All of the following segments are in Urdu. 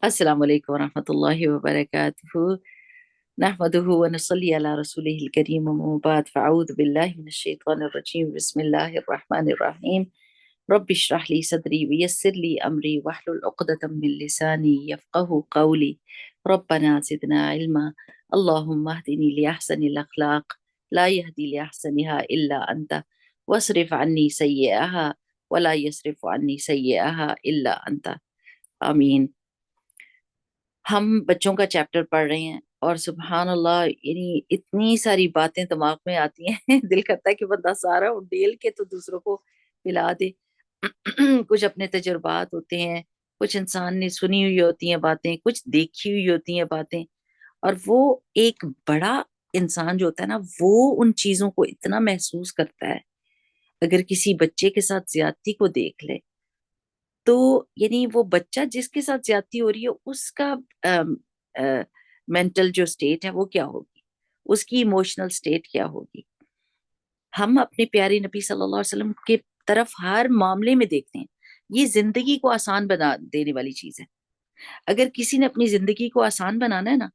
السلام علیکم ورحمۃ اللہ وبرکاتہ نحمده ونصلي على رسوله الكريم وما بعد فاعوذ بالله من الشيطان الرجيم بسم الله الرحمن الرحيم رب اشرح لي صدري ويسر لي امري واحلل عقدة من لساني يفقهوا قولي ربنا زدنا علما اللهم اهدني لاحسن الاخلاق لا يهدي لاحسنها الا انت واصرف عني سيئها ولا يصرف عني سيئها الا انت آمین۔ ہم بچوں کا چیپٹر پڑھ رہے ہیں اور سبحان اللہ یعنی اتنی ساری باتیں دماغ میں آتی ہیں دل کرتا ہے کہ بندہ سارا اڈیل کے تو دوسروں کو پلا دے۔ کچھ اپنے تجربات ہوتے ہیں، کچھ انسان نے سنی ہوئی ہوتی ہیں باتیں، کچھ دیکھی ہوئی ہوتی ہیں باتیں، اور وہ ایک بڑا انسان جو ہوتا ہے نا وہ ان چیزوں کو اتنا محسوس کرتا ہے۔ اگر کسی بچے کے ساتھ زیادتی کو دیکھ لے تو یعنی وہ بچہ جس کے ساتھ زیادتی ہو رہی ہے اس کا مینٹل جو سٹیٹ ہے وہ کیا ہوگی، اس کی ایموشنل سٹیٹ کیا ہوگی۔ ہم اپنے پیارے نبی صلی اللہ علیہ وسلم کے طرف ہر معاملے میں دیکھتے ہیں، یہ زندگی کو آسان بنا دینے والی چیز ہے۔ اگر کسی نے اپنی زندگی کو آسان بنانا ہے نا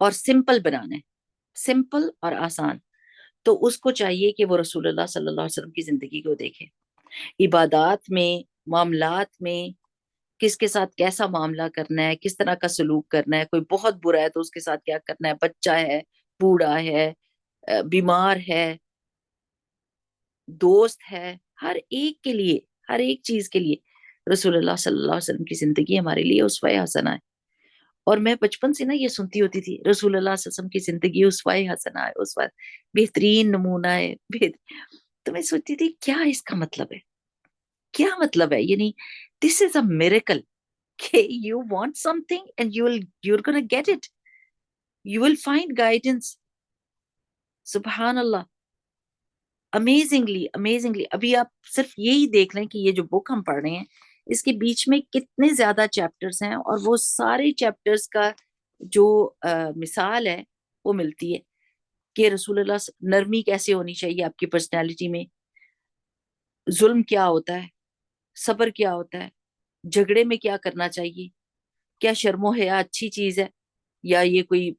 اور سمپل بنانا ہے، سمپل اور آسان، تو اس کو چاہیے کہ وہ رسول اللہ صلی اللہ علیہ وسلم کی زندگی کو دیکھے۔ عبادات میں، معاملات میں کس کے ساتھ کیسا معاملہ کرنا ہے، کس طرح کا سلوک کرنا ہے، کوئی بہت برا ہے تو اس کے ساتھ کیا کرنا ہے، بچہ ہے، بوڑھا ہے، بیمار ہے، دوست ہے، ہر ایک کے لیے، ہر ایک چیز کے لیے رسول اللہ صلی اللہ علیہ وسلم کی زندگی ہمارے لیے اسوہ حسنہ ہے۔ اور میں بچپن سے نا یہ سنتی ہوتی تھی، رسول اللہ صلی اللہ علیہ وسلم کی زندگی اسوہ حسنہ ہے، اسوہ بہترین نمونہ ہے، تو میں سوچتی تھی کیا اس کا مطلب ہے، کیا مطلب ہے، یعنی دس از اے میریکل کہ you want something and you're gonna get it. You will find guidance. سبحان اللہ، امیزنگلی ابھی آپ صرف یہی دیکھ لیں کہ یہ جو بک ہم پڑھ رہے ہیں اس کے بیچ میں کتنے زیادہ چیپٹرز ہیں، اور وہ سارے چیپٹرز کا جو مثال ہے وہ ملتی ہے کہ رسول اللہ نرمی کیسے ہونی چاہیے آپ کی پرسنالٹی میں، ظلم کیا ہوتا ہے، صبر کیا ہوتا ہے، جھگڑے میں کیا کرنا چاہیے، کیا شرم و حیا اچھی چیز ہے یا یہ کوئی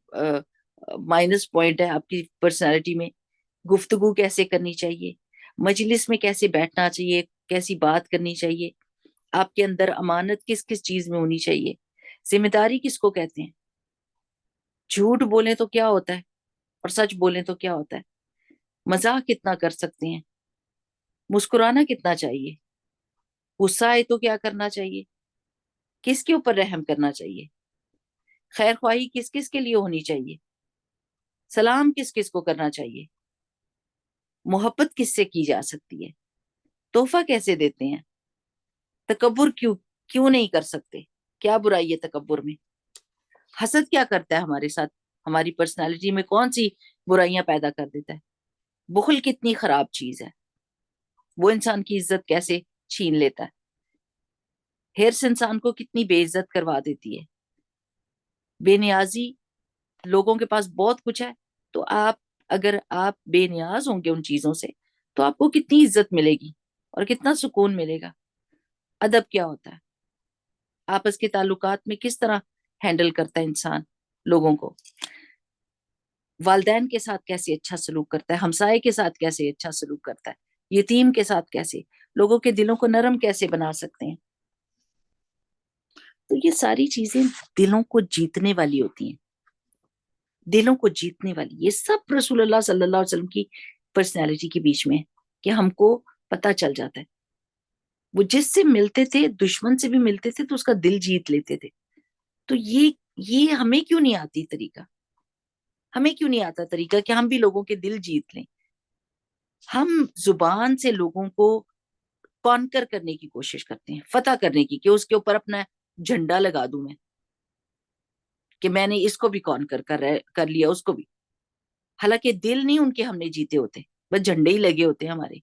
مائنس پوائنٹ ہے آپ کی پرسنالٹی میں، گفتگو کیسے کرنی چاہیے، مجلس میں کیسے بیٹھنا چاہیے، کیسی بات کرنی چاہیے، آپ کے اندر امانت کس کس چیز میں ہونی چاہیے، ذمہ داری کس کو کہتے ہیں، جھوٹ بولیں تو کیا ہوتا ہے اور سچ بولیں تو کیا ہوتا ہے، مزاح کتنا کر سکتے ہیں، مسکرانا کتنا چاہیے، غصہ آئے تو کیا کرنا چاہیے، کس کے اوپر رحم کرنا چاہیے، خیر خواہی کس کس کے لیے ہونی چاہیے، سلام کس کس کو کرنا چاہیے، محبت کس سے کی جا سکتی ہے، تحفہ کیسے دیتے ہیں، تکبر کیوں نہیں کر سکتے، کیا برائی ہے تکبر میں، حسد کیا کرتا ہے ہمارے ساتھ، ہماری پرسنالٹی میں کون سی برائیاں پیدا کر دیتا ہے، بخل کتنی خراب چیز ہے، وہ انسان کی عزت کیسے چھین لیتا ہے، ہرس انسان کو کتنی بے عزت کروا دیتی ہے، بے نیازی، لوگوں کے پاس بہت کچھ ہے تو اگر آپ بے نیاز ہوں گے ان چیزوں سے تو آپ کو کتنی عزت ملے گی اور کتنا سکون ملے گا۔ ادب کیا ہوتا ہے، آپس کے تعلقات میں کس طرح ہینڈل کرتا ہے انسان لوگوں کو، والدین کے ساتھ کیسے اچھا سلوک کرتا ہے، ہمسائے کے ساتھ کیسے اچھا سلوک کرتا ہے، یتیم کے ساتھ کیسے، لوگوں کے دلوں کو نرم کیسے بنا سکتے ہیں۔ تو یہ ساری چیزیں دلوں کو جیتنے والی ہوتی ہیں، دلوں کو جیتنے والی، یہ سب رسول اللہ صلی اللہ علیہ وسلم کی پرسنالٹی کے بیچ میں ہے کہ ہم کو پتہ چل جاتا ہے۔ وہ جس سے ملتے تھے، دشمن سے بھی ملتے تھے تو اس کا دل جیت لیتے تھے۔ تو یہ ہمیں کیوں نہیں آتی طریقہ، ہمیں کیوں نہیں آتا طریقہ کہ ہم بھی لوگوں کے دل جیت لیں۔ ہم زبان سے لوگوں کو کانکر کرنے کی کوشش کرتے ہیں، فتح کرنے کی، کہ اس کے اوپر اپنا جھنڈا لگا دوں میں کہ میں نے اس کو بھی کانکر کر لیا، اس کو بھی، حالانکہ دل نہیں ان کے ہم نے جیتے ہوتے، بس جھنڈے ہی لگے ہوتے ہیں ہمارے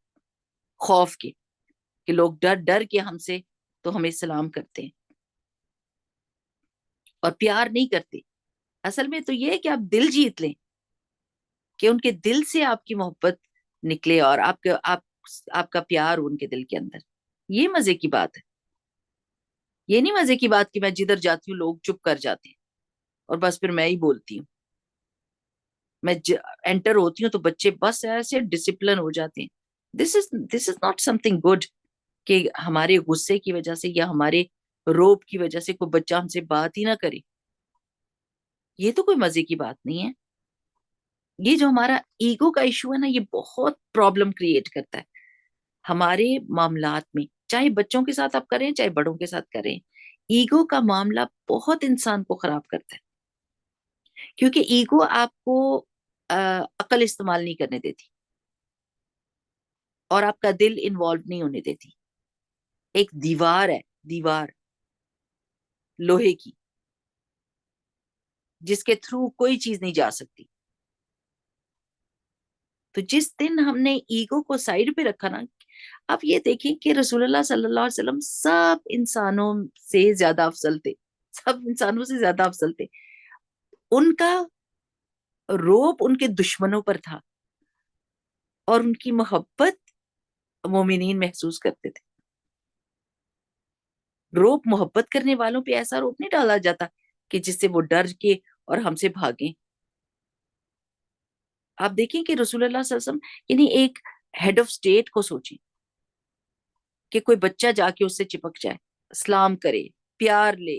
خوف کے، کہ لوگ ڈر ڈر کے ہم سے تو ہمیں سلام کرتے ہیں اور پیار نہیں کرتے۔ اصل میں تو یہ ہے کہ آپ دل جیت لیں، کہ ان کے دل سے آپ کی محبت نکلے اور آپ کا پیار ان کے دل کے اندر، یہ مزے کی بات ہے۔ یہ نہیں مزے کی بات کہ میں جدھر جاتی ہوں لوگ چپ کر جاتے ہیں اور بس پھر میں ہی بولتی ہوں. میں انٹر ہوتی ہوں تو بچے بس ایسے ڈسپلن ہو جاتے ہیں. This is not something good کہ ہمارے غصے کی وجہ سے یا ہمارے روب کی وجہ سے کوئی بچہ ہم سے بات ہی نہ کرے. یہ تو کوئی مزے کی بات نہیں ہے. یہ جو ہمارا ایگو کا ایشو ہے نا، یہ بہت پرابلم کریٹ کرتا ہے ہمارے معاملات میں، چاہے بچوں کے ساتھ آپ کریں چاہے بڑوں کے ساتھ کریں. ایگو کا معاملہ بہت انسان کو خراب کرتا ہے، کیونکہ ایگو آپ کو عقل استعمال نہیں کرنے دیتی اور آپ کا دل انوالو نہیں ہونے دیتی. ایک دیوار ہے، دیوار لوہے کی، جس کے تھرو کوئی چیز نہیں جا سکتی. تو جس دن ہم نے ایگو کو سائڈ پہ رکھا نا، آپ یہ دیکھیں کہ رسول اللہ صلی اللہ علیہ وسلم سب انسانوں سے زیادہ افضل تھے، سب انسانوں سے زیادہ افضل تھے. ان کا روب ان کے دشمنوں پر تھا اور ان کی محبت مومنین محسوس کرتے تھے. روب محبت کرنے والوں پہ ایسا روب نہیں ڈالا جاتا کہ جس سے وہ ڈر کے اور ہم سے بھاگیں. آپ دیکھیں کہ رسول اللہ صلی اللہ علیہ وسلم، یعنی ایک ہیڈ آف اسٹیٹ کو سوچیں کہ کوئی بچہ جا کے اس سے چپک جائے، سلام کرے، پیار لے،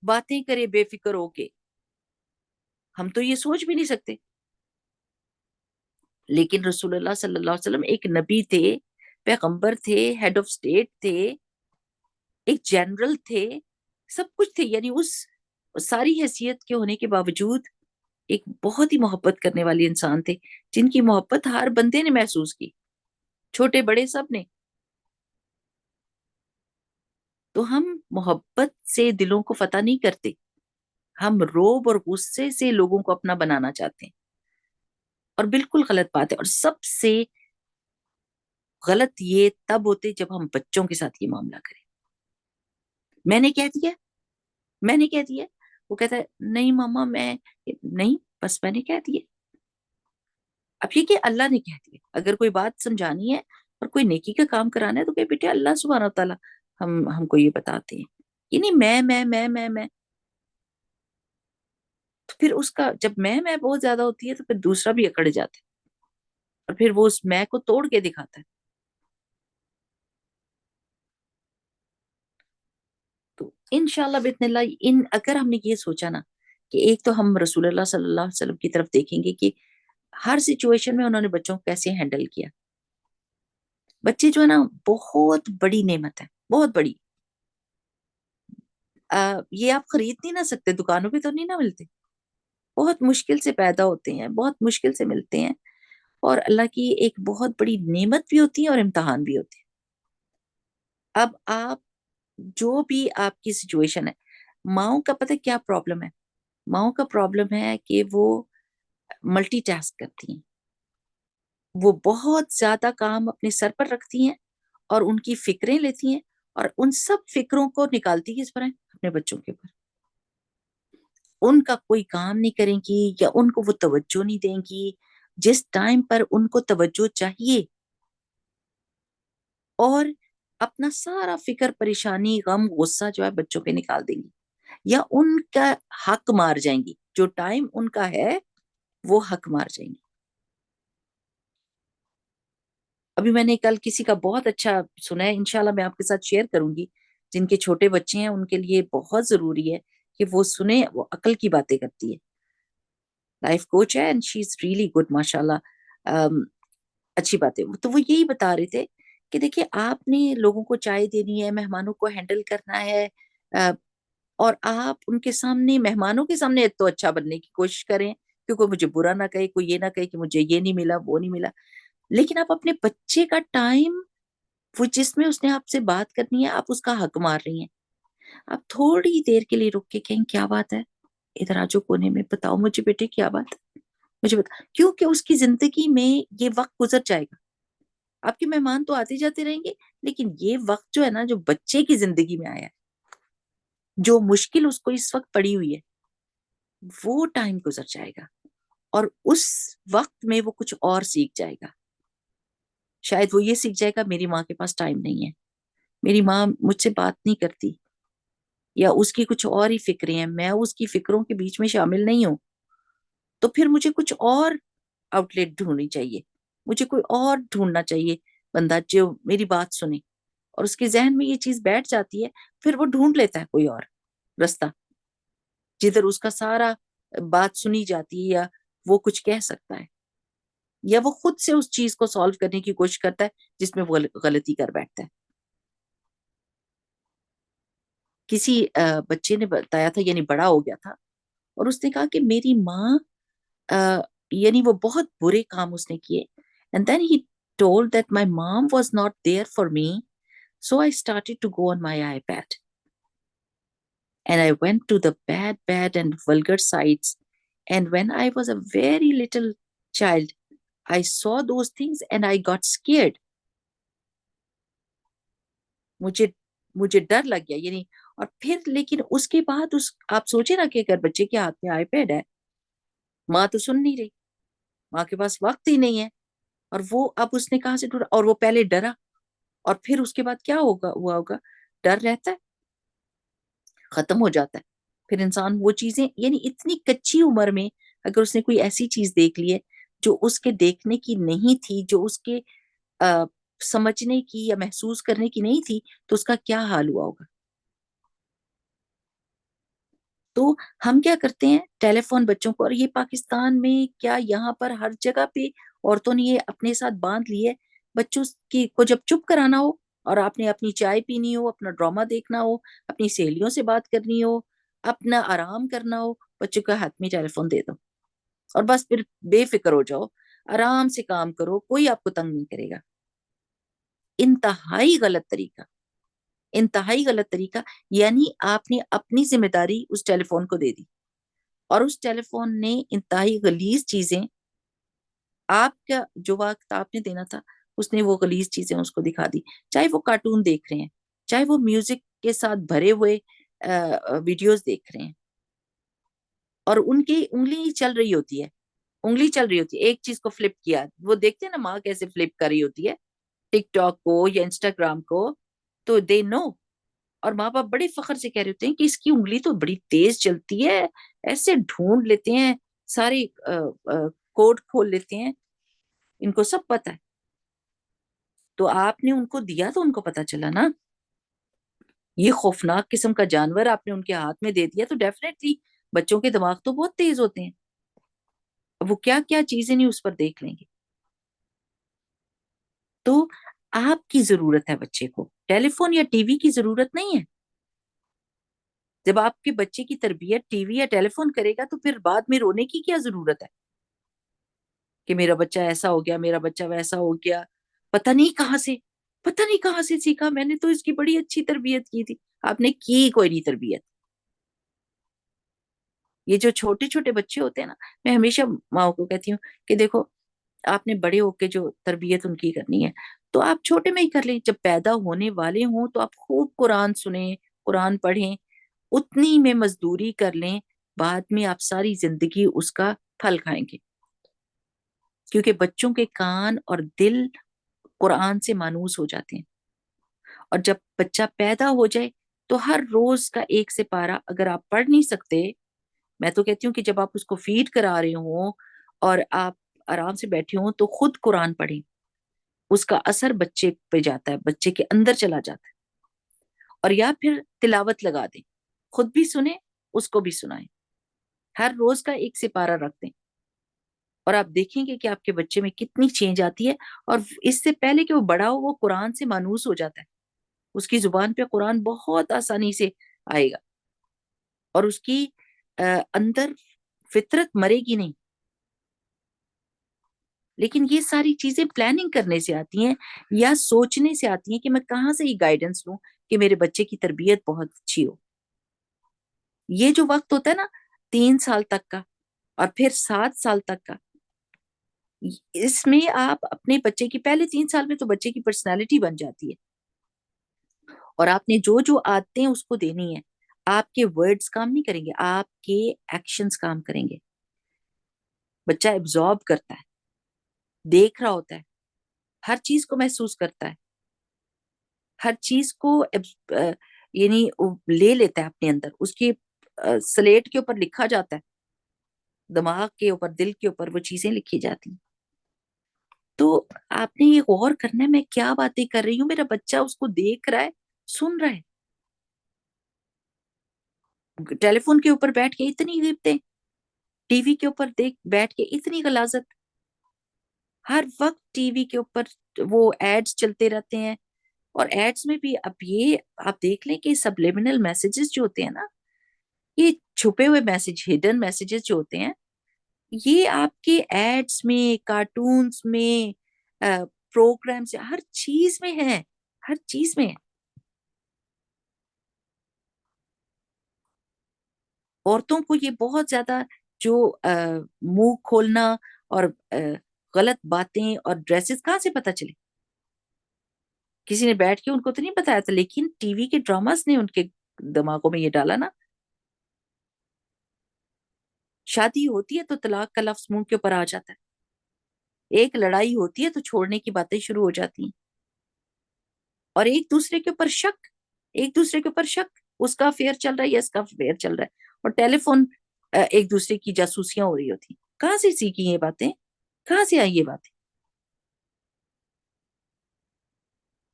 باتیں کرے بے فکر ہو کے. ہم تو یہ سوچ بھی نہیں سکتے. لیکن رسول اللہ صلی اللہ علیہ وسلم ایک نبی تھے، پیغمبر تھے، ہیڈ آف اسٹیٹ تھے، ایک جنرل تھے، سب کچھ تھے. یعنی اس ساری حیثیت کے ہونے کے باوجود ایک بہت ہی محبت کرنے والے انسان تھے، جن کی محبت ہر بندے نے محسوس کی، چھوٹے بڑے سب نے. تو ہم محبت سے دلوں کو فتح نہیں کرتے، ہم روب اور غصے سے لوگوں کو اپنا بنانا چاہتے ہیں. اور بالکل غلط بات ہے. اور سب سے غلط یہ تب ہوتے جب ہم بچوں کے ساتھ یہ معاملہ کریں. میں نے کہہ دیا، میں نے کہہ دیا، وہ کہتا ہے نہیں ماما میں نہیں، بس میں نے کہہ دیا. اب یہ کہ اللہ نے کہہ دیا. اگر کوئی بات سمجھانی ہے اور کوئی نیکی کا کام کرانا ہے تو کہ بیٹے اللہ سبحانہ وتعالیٰ ہم کو یہ بتاتے ہیں. یہ نہیں میں تو پھر اس کا جب میں بہت زیادہ ہوتی ہے تو پھر دوسرا بھی اکڑ جاتا ہے اور پھر وہ اس میں کو توڑ کے دکھاتا ہے. تو انشاءاللہ باذن اللہ اگر ہم نے یہ سوچا نا کہ ایک تو ہم رسول اللہ صلی اللہ علیہ وسلم کی طرف دیکھیں گے کہ ہر سچویشن میں انہوں نے بچوں کو کیسے ہینڈل کیا. بچے جو ہے نا بہت بڑی نعمت ہے، بہت بڑی. یہ آپ خرید نہیں نہ سکتے، دکانوں پہ تو نہیں نہ ملتے، بہت مشکل سے پیدا ہوتے ہیں، بہت مشکل سے ملتے ہیں. اور اللہ کی ایک بہت بڑی نعمت بھی ہوتی ہے اور امتحان بھی ہوتے ہیں. اب آپ جو بھی آپ کی سچویشن ہے، ماؤں کا پتہ کیا پرابلم ہے؟ ماؤں کا پرابلم ہے کہ وہ ملٹی ٹاسک کرتی ہیں، وہ بہت زیادہ کام اپنے سر پر رکھتی ہیں اور ان کی فکریں لیتی ہیں اور ان سب فکروں کو نکالتی کس پر ہیں؟ اپنے بچوں کے اوپر. ان کا کوئی کام نہیں کریں گی یا ان کو وہ توجہ نہیں دیں گی جس ٹائم پر ان کو توجہ چاہیے، اور اپنا سارا فکر پریشانی غم غصہ جو ہے بچوں پہ نکال دیں گی یا ان کا حق مار جائیں گی. جو ٹائم ان کا ہے وہ حق مار جائیں گی. ابھی میں نے کل کسی کا بہت اچھا سنا ہے، انشاءاللہ میں آپ کے ساتھ شیئر کروں گی. جن کے چھوٹے بچے ہیں ان کے لیے بہت ضروری ہے کہ وہ سنیں، وہ عقل کی باتیں کرتی ہے. لائف کوچ ہے and she is really good ماشاء اللہ. اچھی بات ہے. تو وہ یہی بتا رہے تھے کہ دیکھیے آپ نے لوگوں کو چائے دینی ہے، مہمانوں کو ہینڈل کرنا ہے، اور آپ ان کے سامنے، مہمانوں کے سامنے تو اچھا بننے کی کوشش کریں کہ کوئی مجھے برا نہ کہے، کوئی یہ نہ کہے کہ مجھے یہ نہیں ملا وہ نہیں ملا. لیکن آپ اپنے بچے کا ٹائم، وہ جس میں اس نے آپ سے بات کرنی ہے، آپ اس کا حق مار رہی ہیں. آپ تھوڑی دیر کے لیے رک کے کہیں کیا بات ہے، ادھر آ جو کونے میں، بتاؤ مجھے بیٹے کیا بات ہے، مجھے بتا. کیونکہ اس کی زندگی میں یہ وقت گزر جائے گا. آپ کے مہمان تو آتے جاتے رہیں گے، لیکن یہ وقت جو ہے نا، جو بچے کی زندگی میں آیا ہے، جو مشکل اس کو اس وقت پڑی ہوئی ہے، وہ ٹائم گزر جائے گا اور اس وقت میں وہ کچھ اور سیکھ جائے گا. شاید وہ یہ سیکھ جائے گا میری ماں کے پاس ٹائم نہیں ہے، میری ماں مجھ سے بات نہیں کرتی، یا اس کی کچھ اور ہی فکریں ہیں, میں اس کی فکروں کے بیچ میں شامل نہیں ہوں, تو پھر مجھے کچھ اور آؤٹ لیٹ ڈھونڈنی چاہیے, مجھے کوئی اور ڈھونڈنا چاہیے بندہ جو میری بات سنے. اور اس کے ذہن میں یہ چیز بیٹھ جاتی ہے, پھر وہ ڈھونڈ لیتا ہے کوئی اور رستہ جدھر اس کا سارا بات سنی جاتی ہے, یا وہ کچھ کہہ سکتا ہے, یا وہ خود سے اس چیز کو سالو کرنے کی کوشش کرتا ہے جس میں وہ غلطی کر بیٹھتا ہے. کسی بچے نے بتایا تھا, یعنی بڑا ہو گیا تھا, اور اس نے کہا کہ میری ماں یعنی وہ بہت برے کام اس نے کیے, and then he told that my mom was not there for me, so I started to go on my iPad and I went to the bad and vulgar sites, and when I was a very little child I saw those things and I got scared. مجھے ڈر لگ گیا, یعنی اور پھر لیکن اس کے بعد آپ سوچے نا کہ اگر بچے کے ہاتھ میں آئی پیڈ ہے, ماں تو سن نہیں رہی, ماں کے پاس وقت ہی نہیں ہے, اور وہ اب اس نے کہاں سے ڈھونڈا, اور وہ پہلے ڈرا, اور پھر اس کے بعد کیا ہوا ہوگا, ڈر رہتا ہے, ختم ہو جاتا ہے. پھر انسان وہ چیزیں, یعنی اتنی کچی عمر میں اگر اس نے کوئی ایسی چیز دیکھ لی ہے جو اس کے دیکھنے کی نہیں تھی, جو اس کے سمجھنے کی یا محسوس کرنے کی نہیں تھی, تو اس کا کیا حال ہوا ہوگا. تو ہم کیا کرتے ہیں, ٹیلی فون بچوں کو, اور یہ پاکستان میں کیا یہاں پر ہر جگہ پہ عورتوں نے یہ اپنے ساتھ باندھ لیے, بچوں کی کو جب چپ کرانا ہو اور آپ نے اپنی چائے پینی ہو, اپنا ڈرامہ دیکھنا ہو, اپنی سہیلیوں سے بات کرنی ہو, اپنا آرام کرنا ہو, بچوں کا ہاتھ میں ٹیلی فون دے دو, اور بس پھر بے فکر ہو جاؤ, آرام سے کام کرو, کوئی آپ کو تنگ نہیں کرے گا. انتہائی غلط طریقہ, انتہائی غلط طریقہ. یعنی آپ نے اپنی ذمہ داری اس ٹیلی فون کو دے دی, اور اس ٹیلی فون نے انتہائی غلیظ چیزیں, آپ کا جو وقت آپ نے دینا تھا اس نے وہ غلیظ چیزیں اس کو دکھا دی, چاہے وہ کارٹون دیکھ رہے ہیں, چاہے وہ میوزک کے ساتھ بھرے ہوئے ویڈیوز دیکھ رہے ہیں, اور ان کی انگلی چل رہی ہوتی ہے, انگلی چل رہی ہوتی ہے, ایک چیز کو فلپ کیا, وہ دیکھتے ہیں نا ماں کیسے فلپ کر رہی ہوتی ہے ٹک ٹاک کو یا انسٹاگرام کو, تو دے نو. اور ماں باپ بڑے فخر سے کہہ رہے ہوتے ہیں کہ اس کی انگلی تو بڑی تیز چلتی ہے, ایسے ڈھونڈ لیتے ہیں, ساری کوڈ کھول لیتے ہیں, ان کو سب پتا ہے. تو آپ نے ان کو دیا تو ان کو پتا چلا نا, یہ خوفناک قسم کا جانور آپ نے ان کے ہاتھ میں دے دیا, تو ڈیفینیٹلی بچوں کے دماغ تو بہت تیز ہوتے ہیں, وہ کیا کیا چیزیں نہیں اس پر دیکھ لیں گے. تو آپ کی ضرورت ہے بچے کو, ٹیلی فون یا ٹی وی کی ضرورت نہیں ہے. جب آپ کے بچے کی تربیت ٹی وی یا ٹیلی فون کرے گا تو پھر بعد میں رونے کی کیا ضرورت ہے کہ میرا بچہ ایسا ہو گیا, میرا بچہ ویسا ہو گیا, پتہ نہیں کہاں سے سیکھا, میں نے تو اس کی بڑی اچھی تربیت کی تھی. آپ نے کی کوئی نہیں تربیت. یہ جو چھوٹے چھوٹے بچے ہوتے ہیں نا, میں ہمیشہ ماں کو کہتی ہوں کہ دیکھو آپ نے بڑے ہو کے جو تربیت ان کی کرنی ہے تو آپ چھوٹے میں ہی کر لیں, جب پیدا ہونے والے ہوں تو آپ خوب قرآن سنیں, قرآن پڑھیں, اتنی میں مزدوری کر لیں, بعد میں آپ ساری زندگی اس کا پھل کھائیں گے, کیونکہ بچوں کے کان اور دل قرآن سے مانوس ہو جاتے ہیں. اور جب بچہ پیدا ہو جائے تو ہر روز کا ایک سپارہ اگر آپ پڑھ نہیں سکتے, میں تو کہتی ہوں کہ جب آپ اس کو فیڈ کرا رہے ہوں اور آپ آرام سے بیٹھے ہوں تو خود قرآن پڑھیں, اس کا اثر بچے پہ جاتا ہے, بچے کے اندر چلا جاتا ہے. اور یا پھر تلاوت لگا دیں, خود بھی سنیں, اس کو بھی سنائیں, ہر روز کا ایک سپارہ رکھ دیں, اور آپ دیکھیں گے کہ آپ کے بچے میں کتنی چینج آتی ہے. اور اس سے پہلے کہ وہ بڑا ہو وہ قرآن سے مانوس ہو جاتا ہے, اس کی زبان پہ قرآن بہت آسانی سے آئے گا, اور اس کی اندر فطرت مرے گی نہیں. لیکن یہ ساری چیزیں پلاننگ کرنے سے آتی ہیں یا سوچنے سے آتی ہیں کہ میں کہاں سے یہ گائیڈنس لوں کہ میرے بچے کی تربیت بہت اچھی ہو. یہ جو وقت ہوتا ہے نا 3 سال تک کا اور پھر 7 سال تک کا, اس میں آپ اپنے بچے کی پہلے 3 سال میں تو بچے کی پرسنالٹی بن جاتی ہے, اور آپ نے جو جو عادتیں اس کو دینی ہے, آپ کے ورڈز کام نہیں کریں گے, آپ کے ایکشنز کام کریں گے. بچہ ایبزارب کرتا ہے, دیکھ رہا ہوتا ہے, ہر چیز کو محسوس کرتا ہے, ہر چیز کو یعنی لے لیتا ہے اپنے اندر، اس کی سلیٹ کے اوپر لکھا جاتا ہے، دماغ کے اوپر، دل کے اوپر وہ چیزیں لکھی جاتی ہیں۔ تو آپ نے یہ غور کرنا ہے میں کیا باتیں کر رہی ہوں، میرا بچہ اس کو دیکھ رہا ہے، سن رہا ہے۔ ٹیلی فون کے اوپر بیٹھ کے اتنی غیبتیں، ٹی وی کے اوپر بیٹھ کے اتنی غلاظت، ہر وقت ٹی وی کے اوپر وہ ایڈز چلتے رہتے ہیں، اور ایڈز میں بھی اب یہ آپ دیکھ لیں کہ سبلیمنل میسیجز جو ہوتے ہیں نا، یہ چھپے ہوئے میسج، ہڈن میسیجز جو ہوتے ہیں، یہ آپ کے ایڈز میں، کارٹونز میں، پروگرامز، ہر چیز میں ہے، ہر چیز میں ہے۔ عورتوں کو یہ بہت زیادہ جو منہ کھولنا اور غلط باتیں اور ڈریسز کہاں سے پتہ چلے؟ کسی نے بیٹھ کے ان کو تو نہیں بتایا تھا، لیکن ٹی وی کے ڈراماز نے ان کے دماغوں میں یہ ڈالا نا۔ شادی ہوتی ہے تو طلاق کا لفظ منہ کے اوپر آ جاتا ہے، ایک لڑائی ہوتی ہے تو چھوڑنے کی باتیں شروع ہو جاتی ہیں، اور ایک دوسرے کے اوپر شک، ایک دوسرے کے اوپر شک، اس کا افیئر چل رہا ہے یا اس کا افیئر چل رہا ہے، اور ٹیلی فون ایک دوسرے کی جاسوسیاں ہو رہی ہوتی ہیں۔ کہاں سے سیکھی یہ باتیں؟ کہاں سے آئی یہ باتیں؟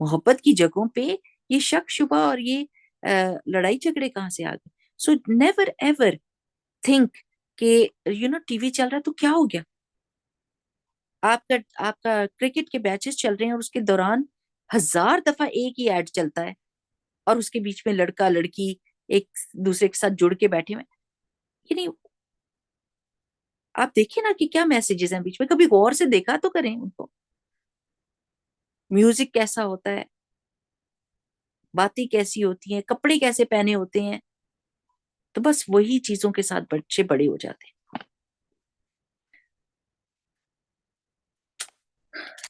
محبت کی جگہوں پہ یہ شک شبہ اور یہ لڑائی جھگڑے کہاں سے آ گئے؟ سو نیور ایور تھنک کہ ٹی وی چل رہا ہے تو کیا ہو گیا؟ آپ کا کرکٹ کے میچز چل رہے ہیں اور اس کے دوران 1000 دفعہ ایک ہی ایڈ چلتا ہے، اور اس کے بیچ میں لڑکا لڑکی ایک دوسرے کے ساتھ جڑ کے بیٹھے ہوئے، یعنی آپ دیکھیں نا کہ کیا میسیجز ہیں بیچ میں، کبھی غور سے دیکھا تو کریں ان کو، میوزک کیسا ہوتا ہے، باتیں کیسی ہوتی ہیں، کپڑے کیسے پہنے ہوتے ہیں، تو بس وہی چیزوں کے ساتھ بچے بڑے ہو جاتے ہیں۔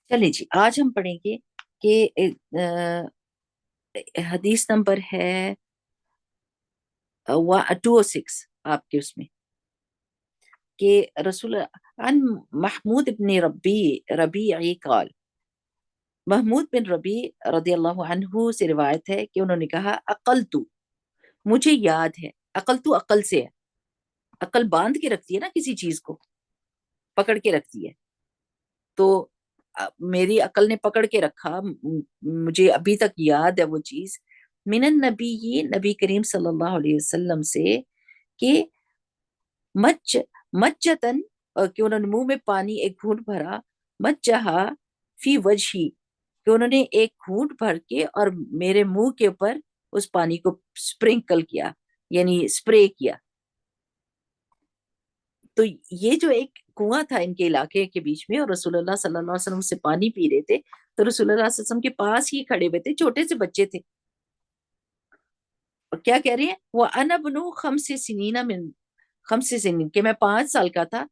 چلیں جی، آج ہم پڑھیں گے کہ حدیث نمبر ہے 206 آپ کے اس میں، کہ رسول عن محمود ابن ربیعی قال، محمود بن ربیع رضی اللہ عنہ سے روایت ہے کہ انہوں نے کہا عقلتو، مجھے یاد ہے، عقلتو عقل سے ہے، عقل باندھ کے رکھتی ہے نا کسی چیز کو، پکڑ کے رکھتی ہے، تو میری عقل نے پکڑ کے رکھا، مجھے ابھی تک یاد ہے وہ چیز، من النبی، نبی کریم صلی اللہ علیہ وسلم سے، کہ مچ مچتن، کہ انہوں نے منہ میں پانی ایک گھونٹ بھرا، مچہا فی وجہی، کہ انہوں نے ایک گھونٹ بھر کے اور میرے منہ کے اوپر اس پانی کو سپرنکل کیا، یعنی سپرے کیا۔ تو یہ جو ایک کنواں تھا ان کے علاقے کے بیچ میں، اور رسول اللہ صلی اللہ علیہ وسلم سے پانی پی رہے تھے، تو رسول اللہ صلی اللہ علیہ وسلم کے پاس ہی کھڑے ہوئے تھے، چھوٹے سے بچے تھے، اور کیا کہہ رہے ہیں، وہ انا بنو خمس سنین من، خمس سنین، کہ میں 5 سال کا تھا،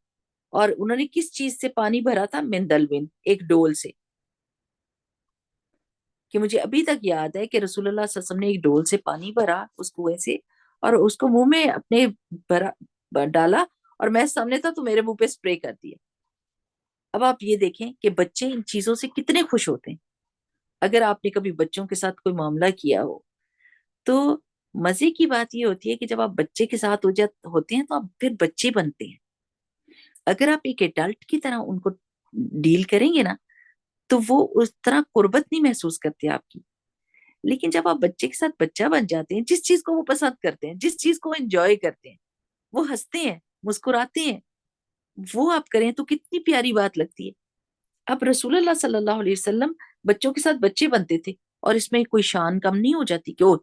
اور انہوں نے کس چیز سے پانی بھرا تھا، من دلوین، ایک ڈول سے، کہ مجھے ابھی تک یاد ہے کہ رسول اللہ صلی اللہ علیہ وسلم نے ایک ڈول سے پانی بھرا اس کنویں سے، اور اس کو منہ میں اپنے ڈالا، اور میں سامنے تھا تو میرے منہ پہ سپرے کر دیا۔ اب آپ یہ دیکھیں کہ بچے ان چیزوں سے کتنے خوش ہوتے ہیں۔ اگر آپ نے کبھی بچوں کے ساتھ کوئی معاملہ کیا ہو، تو مزے کی بات یہ ہوتی ہے کہ جب آپ بچے کے ساتھ ہوتے ہیں تو آپ پھر بچے بنتے ہیں۔ اگر آپ ایک ایڈلٹ کی طرح ان کو ڈیل کریں گے نا، تو وہ اس طرح قربت نہیں محسوس کرتے آپ کی، لیکن جب آپ بچے کے ساتھ بچہ بن جاتے ہیں، جس چیز کو وہ پسند کرتے ہیں، جس چیز کو وہ انجوائے کرتے ہیں، وہ ہنستے ہیں، مسکراتے ہیں، وہ آپ کریں تو کتنی پیاری بات لگتی ہے۔ اب رسول اللہ صلی اللہ علیہ وسلم بچوں کے ساتھ بچے بنتے تھے، اور اس میں کوئی شان کم نہیں ہو جاتی کہ او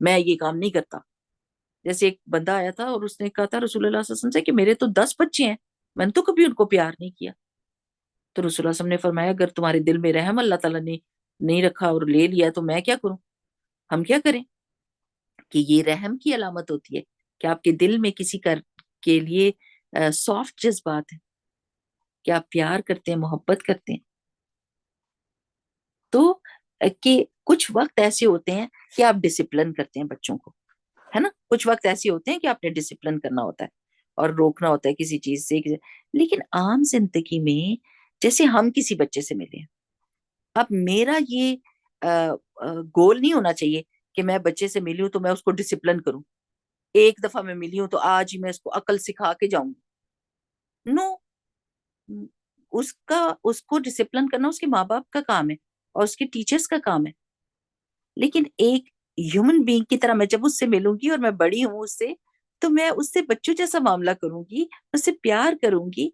میں یہ کام نہیں کرتا۔ جیسے ایک بندہ آیا تھا اور اس نے کہا تھا رسول اللہ صلی اللہ علیہ وسلم سے کہ میرے تو 10 بچے ہیں، میں نے تو کبھی ان کو پیار نہیں کیا۔ تو رسول اللہ صلی اللہ علیہ وسلم نے فرمایا اگر تمہارے دل میں رحم اللہ تعالیٰ نے نہیں رکھا اور لے لیا تو میں کیا کروں، ہم کیا کریں؟ کہ یہ رحم کی علامت ہوتی ہے کہ آپ کے دل میں کسی کا کے لیے سافٹ جذبات ہیں، کہ آپ پیار کرتے ہیں، محبت کرتے ہیں۔ تو کہ کچھ وقت ایسے ہوتے ہیں کہ آپ ڈسپلن کرتے ہیں بچوں کو، ہے نا، کچھ وقت ایسے ہوتے ہیں کہ آپ نے ڈسپلن کرنا ہوتا ہے اور روکنا ہوتا ہے کسی چیز سے، لیکن عام زندگی میں جیسے ہم کسی بچے سے ملے ہیں، اب میرا یہ گول نہیں ہونا چاہیے کہ میں بچے سے ملی ہوں تو میں اس کو ڈسپلن کروں، ایک دفعہ میں ملی ہوں تو آج ہی میں اس کو عقل سکھا کے جاؤں گی، نو. اس کو ڈسپلن کرنا اس کے ماں باپ کا کام ہے اور اس کے ٹیچرز کا کام ہے. لیکن ایک ہیومن بینگ کی طرح میں جب اس سے ملوں گی اور میں بڑی ہوں اس سے، تو میں اس سے بچوں جیسا معاملہ کروں گی، اس سے پیار کروں گی.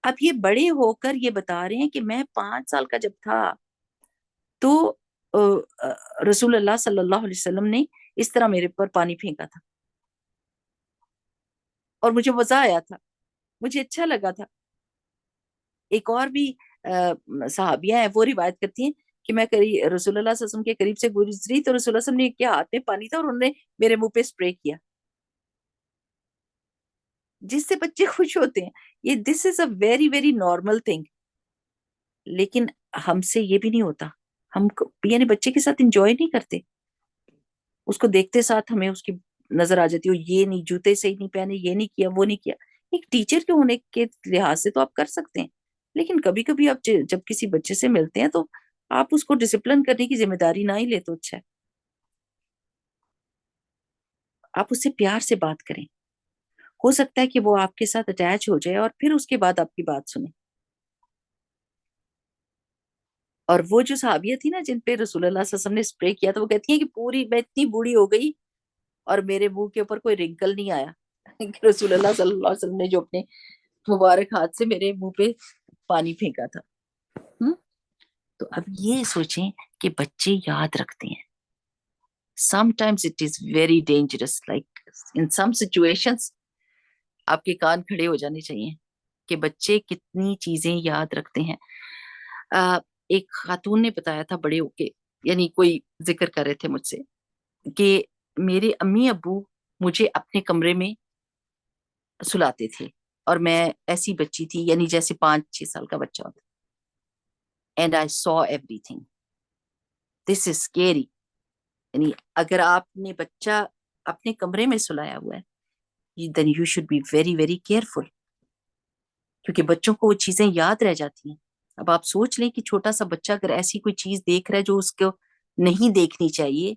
اب یہ بڑے ہو کر یہ بتا رہے ہیں کہ میں 5 سال کا جب تھا تو رسول اللہ صلی اللہ علیہ وسلم نے اس طرح میرے پر پانی پھینکا تھا اور مجھے مزہ آیا تھا، مجھے اچھا لگا تھا. ایک اور بھی صحابیہ ہیں، وہ روایت کرتی ہیں کہ میں رسول اللہ صلی اللہ علیہ وسلم کے قریب سے گزری تو رسول اللہ صلی اللہ علیہ وسلم نے کیا ہاتھ میں پانی تھا اور انہوں نے میرے منہ پہ اسپرے کیا، جس سے بچے خوش ہوتے ہیں. یہ this is a very very normal thing. لیکن ہم سے یہ بھی نہیں ہوتا، یعنی بچے کے ساتھ انجوائے نہیں کرتے. اس کو دیکھتے ساتھ ہمیں اس کی نظر آ جاتی ہے، یہ نہیں، جوتے صحیح نہیں پہنے، یہ نہیں کیا، وہ نہیں کیا. ایک ٹیچر کے ہونے کے لحاظ سے تو آپ کر سکتے ہیں، لیکن کبھی کبھی آپ جب کسی بچے سے ملتے ہیں تو آپ اس کو ڈسپلن کرنے کی ذمہ داری نہ ہی لے تو اچھا ہے. آپ اس سے پیار سے بات کریں. ہو سکتا ہے کہ وہ آپ کے ساتھ اٹیچ ہو جائے اور پھر اس کے بعد آپ کی بات سنیں. اور وہ جو صحابیہ تھی نا جن پہ رسول اللہ صلی اللہ علیہ وسلم نے اسپرے کیا تھا، وہ کہتی ہیں کہ پوری میں اتنی بوڑھی ہو گئی اور میرے منہ کے اوپر کوئی رنکل نہیں آیا کہ رسول اللہ صلی اللہ علیہ وسلم نے جو اپنے مبارک ہاتھ سے میرے منہ پہ پانی پھینکا تھا. تو اب یہ سوچیں کہ بچے یاد رکھتے ہیں. Sometimes it is very dangerous, like in some situations آپ کے کان کھڑے ہو جانے چاہیے کہ بچے کتنی چیزیں یاد رکھتے ہیں. ایک خاتون نے بتایا تھا بڑے ہو کے، یعنی کوئی ذکر کر رہے تھے مجھ سے کہ میرے امی ابو مجھے اپنے کمرے میں سلاتے تھے اور میں ایسی بچی تھی یعنی جیسے 5-6 سال کا بچہ ہوتا. And I so every thing. This is scary. یعنی اگر آپ نے بچہ اپنے کمرے میں سلایا ہوا ہے then you should be very very careful, کیونکہ بچوں کو وہ چیزیں یاد رہ جاتی ہیں. اب آپ سوچ لیں کہ چھوٹا سا بچہ اگر ایسی کوئی چیز دیکھ رہا ہے جو اس کو نہیں دیکھنی چاہیے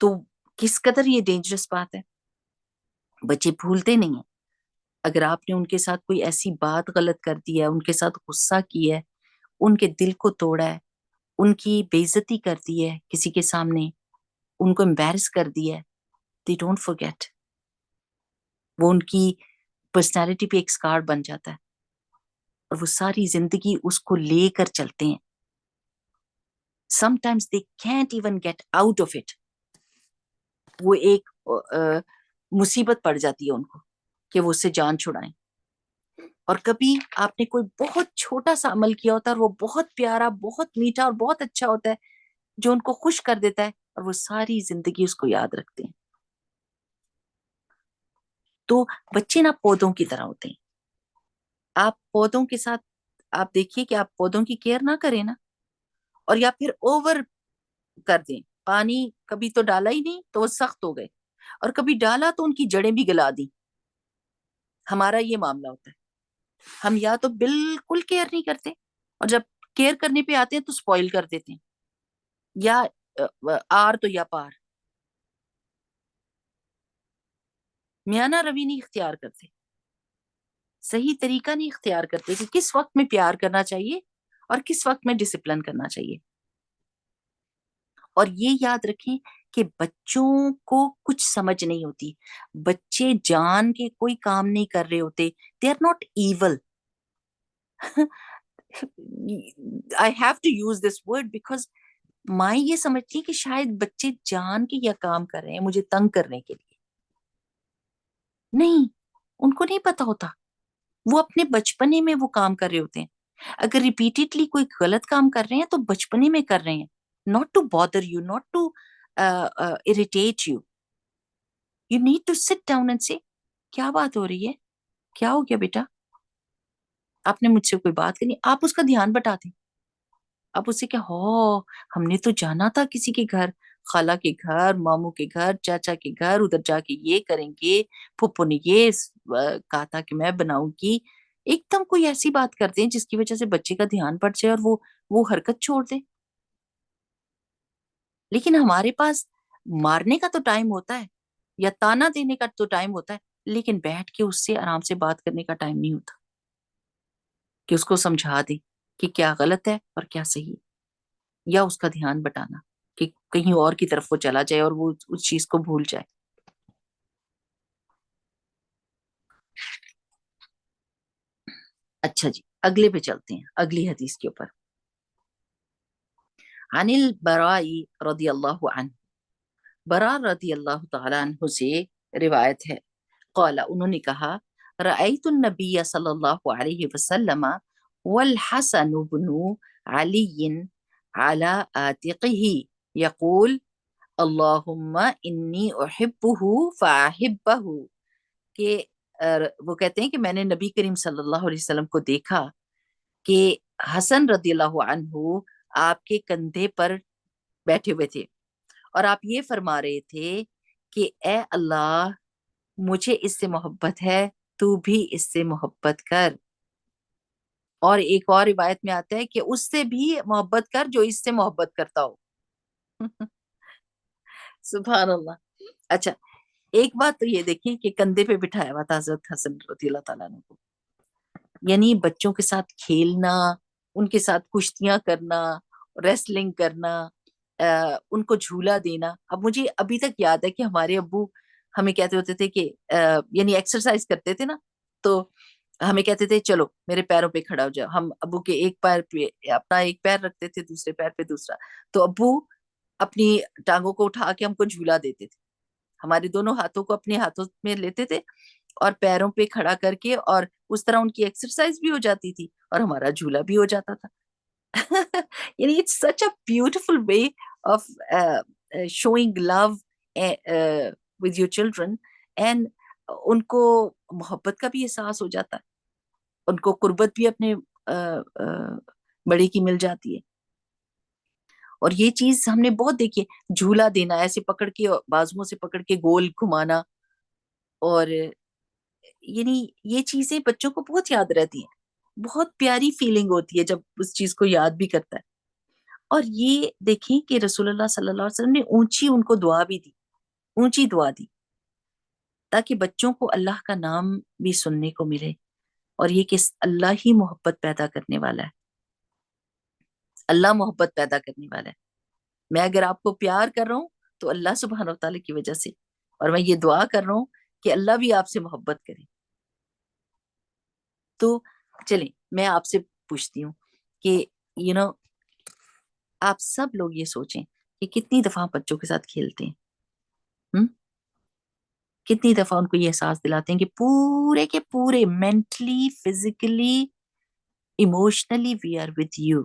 تو کس قدر یہ ڈینجرس بات ہے. بچے بھولتے نہیں ہیں. اگر آپ نے ان کے ساتھ کوئی ایسی بات غلط کر دی ہے، ان کے ساتھ غصہ کیا ہے، ان کے دل کو توڑا ہے، ان کی بے عزتی کر دی ہے کسی کے سامنے، ان کو امبیرس کر دیا ہے، they don't forget. وہ ان کی پرسنالٹی پہ ایک اسکار بن جاتا ہے اور وہ ساری زندگی اس کو لے کر چلتے ہیں. Sometimes they can't even get out of it. وہ ایک مصیبت پڑ جاتی ہے ان کو کہ وہ اس سے جان چھڑائیں. اور کبھی آپ نے کوئی بہت چھوٹا سا عمل کیا ہوتا ہے اور وہ بہت پیارا، بہت میٹھا اور بہت اچھا ہوتا ہے جو ان کو خوش کر دیتا ہے اور وہ ساری زندگی اس کو یاد رکھتے ہیں. تو بچے نا پودوں کی طرح ہوتے ہیں. آپ پودوں کے ساتھ آپ دیکھیے کہ آپ پودوں کی کیئر نہ کریں نا، اور یا پھر اوور کر دیں. پانی کبھی تو ڈالا ہی نہیں تو وہ سخت ہو گئے، اور کبھی ڈالا تو ان کی جڑیں بھی گلا دی. ہمارا یہ معاملہ ہوتا ہے. ہم یا تو بالکل کیئر نہیں کرتے اور جب کیئر کرنے پہ آتے ہیں تو سپوائل کر دیتے ہیں، یا آر تو یا پار. میانہ روی نہیں اختیار کرتے، صحیح طریقہ نہیں اختیار کرتے کہ کس وقت میں پیار کرنا چاہیے اور کس وقت میں ڈسپلن کرنا چاہیے. اور یہ یاد رکھیں کہ بچوں کو کچھ سمجھ نہیں ہوتی. بچے جان کے کوئی کام نہیں کر رہے ہوتے. They are not evil. I have to use this word because ماں یہ سمجھتی ہے کہ شاید بچے جان کے یا کام کر رہے ہیں مجھے تنگ کرنے کے لیے. نہیں، ان کو نہیں پتا ہوتا. وہ اپنے بچپنے میں وہ کام کر رہے ہوتے ہیں. اگر ریپیٹڈلی کوئی غلط کام کر رہے ہیں تو بچپنے میں کر رہے ہیں. not to bother you, not to irritate you. You need to sit down and say, کیا بات ہو رہی ہے؟ کیا ہو گیا بیٹا؟ آپ نے مجھ سے کوئی بات کرنی، آپ اس کا دھیان بٹا دیں. آپ اس سے کیا ہو، ہم نے تو جانا تھا کسی کے گھر، خالہ کے گھر، ماموں کے گھر، چاچا کے گھر، ادھر جا کے یہ کریں گے، پھپھو نے یہ کہا تھا کہ میں بناؤں گی. ایک دم کوئی ایسی بات کرتے ہیں جس کی وجہ سے بچے کا دھیان پڑ جائے اور وہ حرکت چھوڑ دے. لیکن ہمارے پاس مارنے کا تو ٹائم ہوتا ہے یا تانا دینے کا تو ٹائم ہوتا ہے، لیکن بیٹھ کے اس سے آرام سے بات کرنے کا ٹائم نہیں ہوتا کہ اس کو سمجھا دے کہ کیا غلط ہے اور کیا صحیح، یا اس کا دھیان بٹانا کہ کہیں اور کی طرف وہ چلا جائے اور وہ اس چیز کو بھول جائے۔ اچھا جی، اگلے پہ چلتے ہیں، اگلی حدیث کے اوپر۔ عن البراء رضی اللہ عنہ، برا رضی اللہ تعالیٰ عنہ سے روایت ہے، قال انہوں نے کہا، رأیت النبی صلی اللہ علیہ وسلم والحسن بن علی على آتقه یقول اللہم انی احبہ فاحبہ، کہ وہ کہتے ہیں کہ میں نے نبی کریم صلی اللہ علیہ وسلم کو دیکھا کہ حسن رضی اللہ عنہ آپ کے کندھے پر بیٹھے ہوئے تھے اور آپ یہ فرما رہے تھے کہ اے اللہ، مجھے اس سے محبت ہے، تو بھی اس سے محبت کر۔ اور ایک اور روایت میں آتا ہے کہ اس سے بھی محبت کر جو اس سے محبت کرتا ہو۔ سبحان اللہ۔ اچھا، ایک بات تو یہ دیکھیں کہ کندھے پہ بٹھایا ہوا تھا حضرت حسن رضی اللہ تعالیٰ عنہ کو، یعنی بچوں کے ساتھ کھیلنا، ان کے ساتھ کشتیاں کرنا، ریسلنگ کرنا، ان کو جھولا دینا۔ اب مجھے ابھی تک یاد ہے کہ ہمارے ابو ہمیں کہتے ہوتے تھے کہ یعنی ایکسرسائز کرتے تھے نا، تو ہمیں کہتے تھے چلو میرے پیروں پہ کھڑا ہو جاؤ، ہم ابو کے ایک پیر پہ اپنا ایک پیر رکھتے تھے، دوسرے پیر پہ دوسرا، تو ابو اپنی ٹانگوں کو اٹھا کے ہم کو جھولا دیتے تھے، ہمارے دونوں ہاتھوں کو اپنے ہاتھوں میں لیتے تھے اور پیروں پہ کھڑا کر کے، اور اس طرح ان کی ایکسرسائز بھی ہو جاتی تھی اور ہمارا جھولا بھی ہو جاتا تھا۔ یعنی it's such a beautiful way of showing love with your children, and ان کو محبت کا بھی احساس ہو جاتا ہے، ان کو قربت بھی اپنے بڑے کی مل جاتی ہے۔ اور یہ چیز ہم نے بہت دیکھی ہے، جھولا دینا، ایسے پکڑ کے بازوؤں سے پکڑ کے گول گھمانا، اور یعنی یہ چیزیں بچوں کو بہت یاد رہتی ہیں، بہت پیاری فیلنگ ہوتی ہے جب اس چیز کو یاد بھی کرتا ہے۔ اور یہ دیکھیں کہ رسول اللہ صلی اللہ علیہ وسلم نے اونچی ان کو دعا بھی دی، اونچی دعا دی، تاکہ بچوں کو اللہ کا نام بھی سننے کو ملے، اور یہ کہ اللہ ہی محبت پیدا کرنے والا ہے، اللہ محبت پیدا کرنے والا ہے۔ میں اگر آپ کو پیار کر رہا ہوں تو اللہ سبحانہ و تعالیٰ کی وجہ سے، اور میں یہ دعا کر رہا ہوں کہ اللہ بھی آپ سے محبت کرے۔ تو چلیں میں آپ سے پوچھتی ہوں کہ یو نو آپ سب لوگ یہ سوچیں کہ کتنی دفعہ بچوں کے ساتھ کھیلتے ہیں، ہم؟ کتنی دفعہ ان کو یہ احساس دلاتے ہیں کہ پورے کے پورے mentally, physically, emotionally we are with you.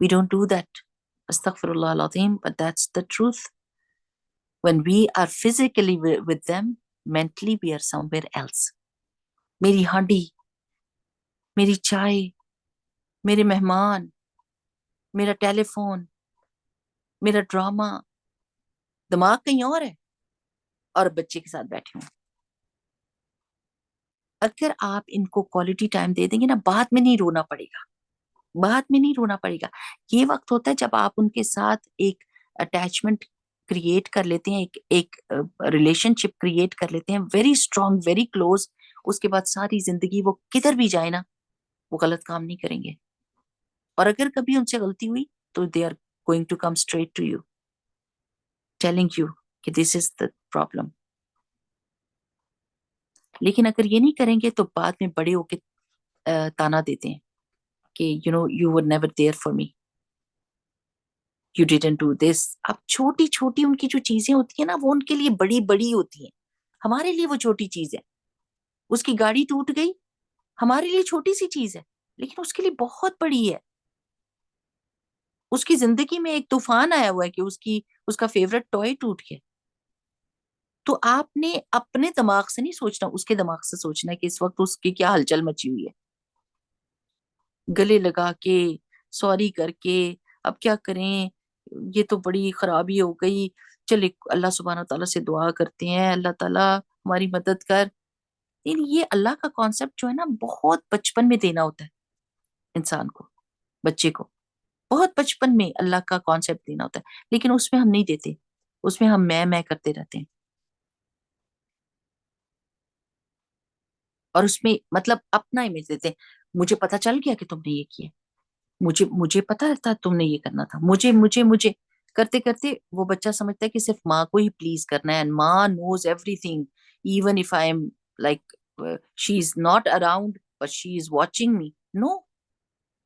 We don't do that. Astaghfirullah al-Azim, but that's the truth. When we are physically with them, mentally we are somewhere else. میری ہانڈی، میری چائے، میرے مہمان، میرا ٹیلی فون، میرا ڈراما، دماغ کہیں اور ہے اور بچے کے ساتھ بیٹھے ہوں۔ اگر آپ ان کو کوالٹی ٹائم دے دیں گے نا، بعد میں نہیں رونا پڑے گا، بعد میں نہیں رونا پڑے گا۔ یہ وقت ہوتا ہے جب آپ ان کے ساتھ ایک اٹیچمنٹ کریٹ کر لیتے ہیں، ایک ریلیشن شپ کریٹ کر لیتے ہیں، ویری اسٹرانگ، ویری کلوز۔ اس کے بعد ساری زندگی وہ کدھر بھی جائے نا، وہ غلط کام نہیں کریں گے، اور اگر کبھی ان سے غلطی ہوئی تو they are going to come straight to you telling you کہ دس از دا پرابلم۔ لیکن اگر یہ نہیں کریں گے تو بعد میں بڑے ہو کے تانا دیتے ہیں کہ you know you were never there for me, you didn't do this. اب چھوٹی چھوٹی ان کی جو چیزیں ہوتی ہیں نا، وہ ان کے لیے بڑی بڑی ہوتی ہیں، ہمارے لیے وہ چھوٹی چیز ہے۔ اس کی گاڑی ٹوٹ گئی، ہمارے لیے چھوٹی سی چیز ہے، لیکن اس کے لیے بہت بڑی ہے۔ اس کی زندگی میں ایک طوفان آیا ہوا ہے کہ اس کا فیورٹ ٹوائے ٹوٹ گیا۔ تو آپ نے اپنے دماغ سے نہیں سوچنا، اس کے دماغ سے سوچنا ہے کہ اس وقت اس کی کیا ہلچل مچی ہوئی ہے، گلے لگا کے، سوری کر کے، اب کیا کریں، یہ تو بڑی خرابی ہو گئی، چلے اللہ سبحانہ تعالیٰ سے دعا کرتے ہیں، اللہ تعالیٰ ہماری مدد کر۔ یعنی یہ اللہ کا کانسیپٹ جو ہے نا، بہت بچپن میں دینا ہوتا ہے انسان کو، بچے کو۔ بہت بچپن میں اللہ کا کانسیپٹ دینا ہوتا ہے، لیکن اس میں ہم نہیں دیتے، اس میں ہم میں کرتے رہتے ہیں، اور اس میں مطلب اپنا امیج دیتے ہیں. مجھے پتا چل گیا کہ تم نے یہ کیا، مجھے پتا تھا تم نے یہ کرنا تھا، مجھے کرتے کرتے وہ بچہ سمجھتا ہے کہ صرف ماں کو ہی پلیز کرنا ہے، and ماں knows everything, even if I am like she is not around but she is watching me. No,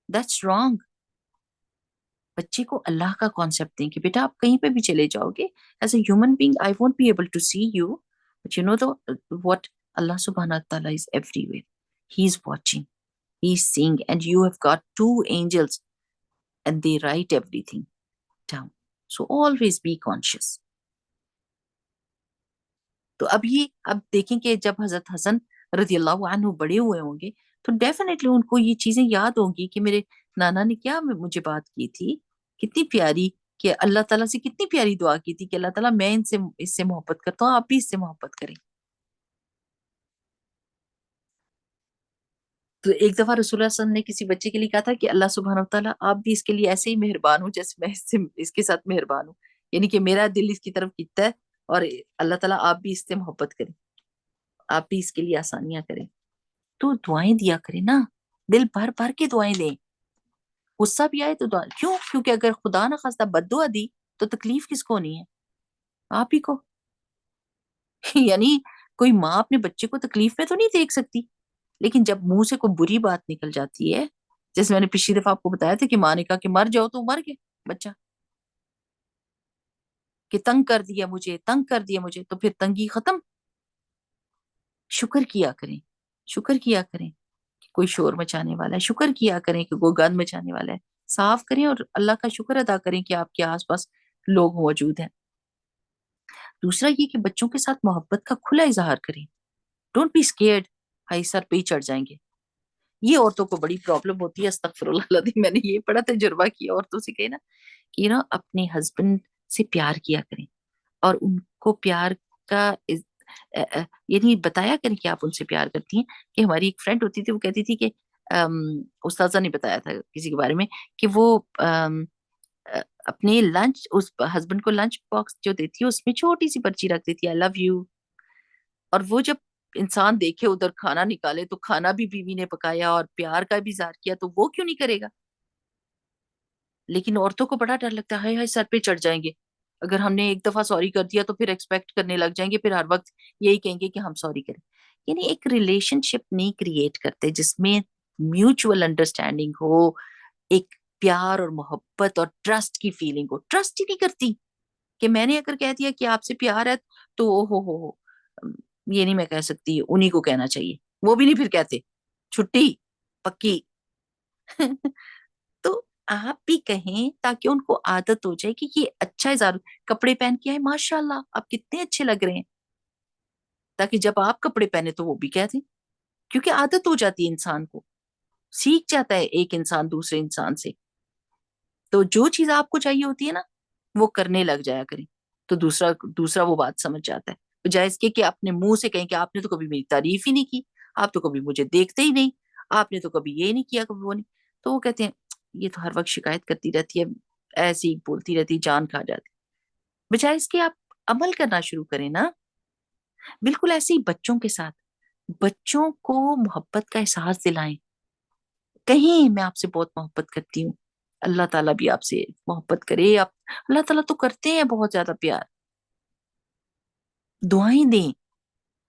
that's wrong. بچے کو اللہ کا کانسیپٹ دیں کہ بیٹا آپ کہیں پہ بھی چلے جاؤ گے، as a human being I won't be able to see you, but you know the what, Allah سبحانہ تعالیٰ is everywhere, he is watching, he is seeing, and you have got two angels and they write everything down. So always be conscious. تو اب دیکھیں کہ جب حضرت حسن رضی اللہ عنہ بڑے ہوئے ہوں گے تو ڈیفینیٹلی ان کو یہ چیزیں یاد ہوں گی کہ میرے نانا نے کیا مجھے بات کی تھی، کتنی پیاری، کہ اللہ تعالیٰ سے کتنی پیاری دعا کی تھی کہ اللہ تعالیٰ میں اس سے محبت کرتا ہوں، آپ بھی اس سے محبت کریں. تو ایک دفعہ رسول اللہ صلی اللہ علیہ وسلم نے کسی بچے کے لیے کہا تھا کہ اللہ سبحانہ تعالیٰ آپ بھی اس کے لیے ایسے ہی مہربان ہوں جیسے میں اس کے ساتھ مہربان ہوں، یعنی کہ میرا دل اس کی طرف کھینچتا ہے، اور اللہ تعالیٰ آپ بھی اس سے محبت کریں، آپ بھی اس کے لیے آسانیاں کریں. تو دعائیں دیا کریں نا، دل بھر بھر کے دعائیں دیں. غصہ بھی آئے تو دعا کیوں؟ کیونکہ اگر خدا نہ خواستہ بد دعا دی تو تکلیف کس کو ہونی ہے؟ آپ ہی کو. یعنی کوئی ماں اپنے بچے کو تکلیف میں تو نہیں دیکھ سکتی، لیکن جب منہ سے کوئی بری بات نکل جاتی ہے، جیسے میں نے پچھلی دفعہ آپ کو بتایا تھا کہ ماں نے کہا کہ مر جاؤ، تو مر گئے بچہ، کہ تنگ کر دیا مجھے، تو پھر تنگی ختم. شکر کیا کریں، شکر کیا کریں کہ کوئی شور مچانے والا ہے، شکر کیا کریں کہ کوئی گند مچانے والا ہے، صاف کریں اور اللہ کا شکر ادا کریں کہ آپ کے آس پاس لوگ موجود ہیں. دوسرا یہ کہ بچوں کے ساتھ محبت کا کھلا اظہار کریں. ڈونٹ بی اسکیئرڈ، ہائی سر پہ ہی چڑھ جائیں گے. یہ عورتوں کو بڑی پرابلم ہوتی ہے، استغفر اللہ العظیم، میں نے یہ پڑھا تجربہ کیا عورتوں سے، کہنا کہ اپنے ہسبینڈ سے پیار کیا کریں، اور ان کو پیار کا یعنی بتایا کریں کہ آپ ان سے پیار کرتی ہیں. کہ ہماری ایک فرینڈ ہوتی تھی، وہ کہتی تھی کہ استاذہ نے بتایا تھا کسی کے بارے میں کہ وہ اپنے لنچ، اس ہسبینڈ کو لنچ باکس جو دیتی ہے اس میں چھوٹی سی پرچی رکھ دیتی ہے، آئی لو یو. اور وہ جب انسان دیکھے ادھر کھانا نکالے تو کھانا بھی بیوی نے پکایا اور پیار کا بھی اظہار کیا، تو وہ کیوں نہیں کرے گا؟ لیکن عورتوں کو بڑا ڈر لگتا ہے، ہائے ہائے سر پہ چڑھ جائیں گے، اگر ہم نے ایک دفعہ سوری کر دیا تو پھر ایکسپیکٹ کرنے لگ جائیں گے، پھر ہر وقت یہی کہیں گے کہ ہم سوری کریں. یعنی ایک ریلیشن شپ نہیں کریٹ کرتے جس میں میوچل انڈرسٹینڈنگ ہو، ایک پیار اور محبت اور ٹرسٹ کی فیلنگ ہو. ٹرسٹ ہی نہیں کرتی، کہ میں نے اگر کہہ دیا کہ آپ سے پیار ہے تو ہو یہ نہیں میں کہہ سکتی، انہی کو کہنا چاہیے، وہ بھی نہیں پھر کہتے، چھٹی پکی. تو آپ بھی کہیں تاکہ ان کو عادت ہو جائے کہ یہ اچھا اظہار. کپڑے پہن کے آئے ماشاء اللہ آپ کتنے اچھے لگ رہے ہیں، تاکہ جب آپ کپڑے پہنے تو وہ بھی کہہ دیں، کیونکہ عادت ہو جاتی ہے، انسان کو سیکھ جاتا ہے ایک انسان دوسرے انسان سے. تو جو چیز آپ کو چاہیے ہوتی ہے نا وہ کرنے لگ جایا کریں، تو دوسرا وہ بات سمجھ جاتا ہے. بجائے اس کے کہ اپنے منہ سے کہیں کہ آپ نے تو کبھی میری تعریف ہی نہیں کی، آپ تو کبھی مجھے دیکھتے ہی نہیں، آپ نے تو کبھی یہ نہیں کیا، کبھی وہ نہیں. تو وہ کہتے ہیں یہ تو ہر وقت شکایت کرتی رہتی ہے، ایسی ہی بولتی رہتی، جان کھا جاتی. بجائے اس کے آپ عمل کرنا شروع کریں نا. بالکل ایسے ہی بچوں کے ساتھ، بچوں کو محبت کا احساس دلائیں، کہیں میں آپ سے بہت محبت کرتی ہوں، اللہ تعالیٰ بھی آپ سے محبت کرے. آپ اللہ تعالیٰ تو کرتے ہیں بہت زیادہ پیار. دعائیں دیں،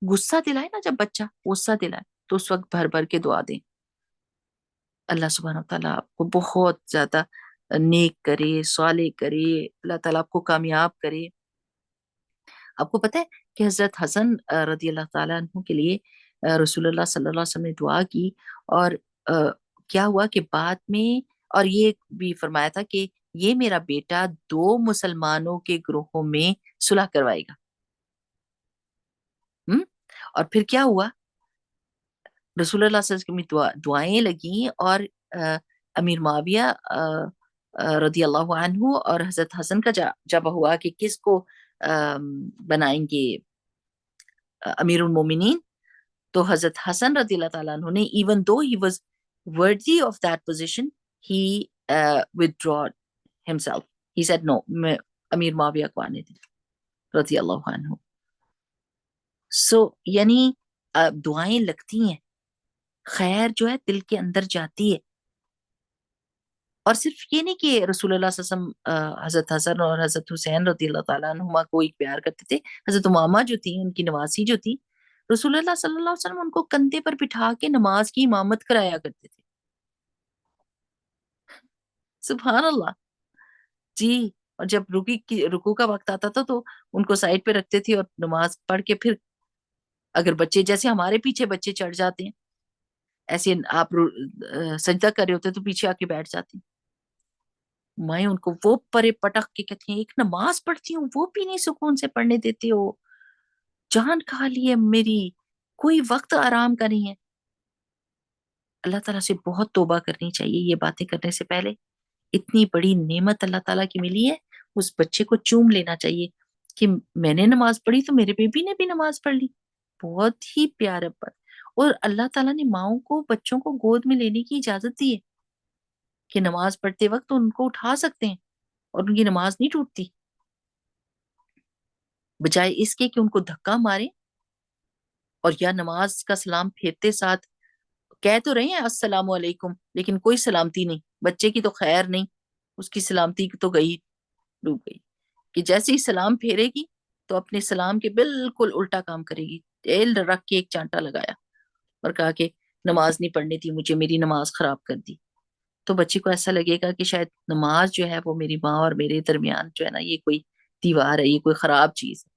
غصہ دلائے نا، جب بچہ غصہ دلائے تو اس وقت بھر بھر کے دعا دیں. اللہ سبحانہ و تعالیٰ آپ کو بہت زیادہ نیک کرے، صالح کرے، اللہ تعالیٰ آپ کو کامیاب کرے. آپ کو پتہ ہے کہ حضرت حسن رضی اللہ تعالیٰ عنہ کے لیے رسول اللہ صلی اللہ علیہ وسلم نے دعا کی، اور کیا ہوا کہ بعد میں، اور یہ بھی فرمایا تھا کہ یہ میرا بیٹا دو مسلمانوں کے گروہوں میں صلح کروائے گا. اور پھر کیا ہوا، رسول اللہ صلی اللہ علیہ وسلم کی دعائیں لگیں، اور امیر معاویہ رضی اللہ عنہ اور حضرت حسن کا جب ہوا کہ کس کو بنائیں گے امیر المومنین، تو حضرت حسن رضی اللہ تعالیٰ عنہ نے، even though he was worthy of that position, he withdraw himself. He said no, میں امیر معاویہ کو آنے دیں رضی اللہ عنہ. سو یعنی دعائیں لگتی ہیں، خیر جو ہے دل کے اندر جاتی ہے. اور صرف یہ نہیں کہ رسول اللہ صلی اللہ علیہ وسلم حضرت حسن اور حضرت حسین رضی اللہ تعالیٰ عنہما کو ایک پیار کرتے تھے. حضرت امامہ جو تھی، ان کی نواسی جو تھی، رسول اللہ صلی اللہ علیہ وسلم ان کو کندھے پر بٹھا کے نماز کی امامت کرایا کرتے تھے. سبحان اللہ. جی. اور جب رکوع کا وقت آتا تھا تو ان کو سائڈ پہ رکھتے تھے اور نماز پڑھ کے پھر اگر بچے جیسے ہمارے پیچھے بچے چڑھ جاتے ہیں، ایسے آپ سجدہ کر رہے ہوتے تو پیچھے آ کے بیٹھ جاتے ہیں. میں ان کو وہ پرے پٹک کے کہتی ہیں ایک نماز پڑھتی ہوں وہ بھی نہیں سکون سے پڑھنے دیتے ہو، جان کھا لی ہے میری، کوئی وقت آرام کا نہیں ہے. اللہ تعالیٰ سے بہت توبہ کرنی چاہیے یہ باتیں کرنے سے پہلے. اتنی بڑی نعمت اللہ تعالیٰ کی ملی ہے، اس بچے کو چوم لینا چاہیے کہ میں نے نماز پڑھی تو میرے بیبی نے بھی نماز پڑھ لی. بہت ہی پیارا بات. اور اللہ تعالیٰ نے ماؤں کو بچوں کو گود میں لینے کی اجازت دی ہے کہ نماز پڑھتے وقت ان کو اٹھا سکتے ہیں اور ان کی نماز نہیں ٹوٹتی، بجائے اس کے کہ ان کو دھکا مارے اور یا نماز کا سلام پھیرتے ساتھ کہہ تو رہے ہیں السلام علیکم لیکن کوئی سلامتی نہیں. بچے کی تو خیر نہیں، اس کی سلامتی تو گئی، ڈوب گئی. کہ جیسے ہی سلام پھیرے گی تو اپنے سلام کے بالکل الٹا کام کرے گی. تیل رکھ کے ایک چانٹا لگایا اور کہا کہ نماز نہیں پڑھنی تھی مجھے، میری نماز خراب کر دی. تو بچے کو ایسا لگے گا کہ شاید نماز جو ہے وہ میری ماں اور میرے درمیان جو ہے نا یہ کوئی دیوار ہے، یہ کوئی خراب چیز ہے.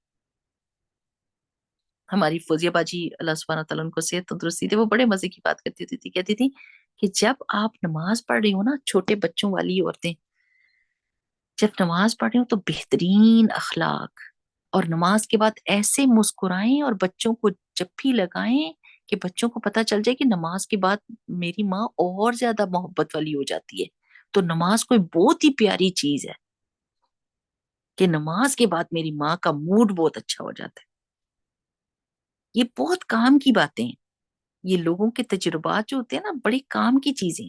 ہماری فوزیہ باجی اللہ سبحانہ تعالیٰ ان کو صحت تندرستی تھی، وہ بڑے مزے کی بات کرتی تھی. کہتی تھی کہ جب آپ نماز پڑھ رہی ہو نا، چھوٹے بچوں والی عورتیں جب نماز پڑھ رہی ہو تو بہترین اخلاق اور نماز کے بعد ایسے مسکرائیں اور بچوں کو جپھی لگائیں کہ بچوں کو پتا چل جائے کہ نماز کے بعد میری ماں اور زیادہ محبت والی ہو جاتی ہے. تو نماز کوئی بہت ہی پیاری چیز ہے کہ نماز کے بعد میری ماں کا موڈ بہت اچھا ہو جاتا ہے. یہ بہت کام کی باتیں ہیں، یہ لوگوں کے تجربات جو ہوتے ہیں نا بڑے کام کی چیزیں.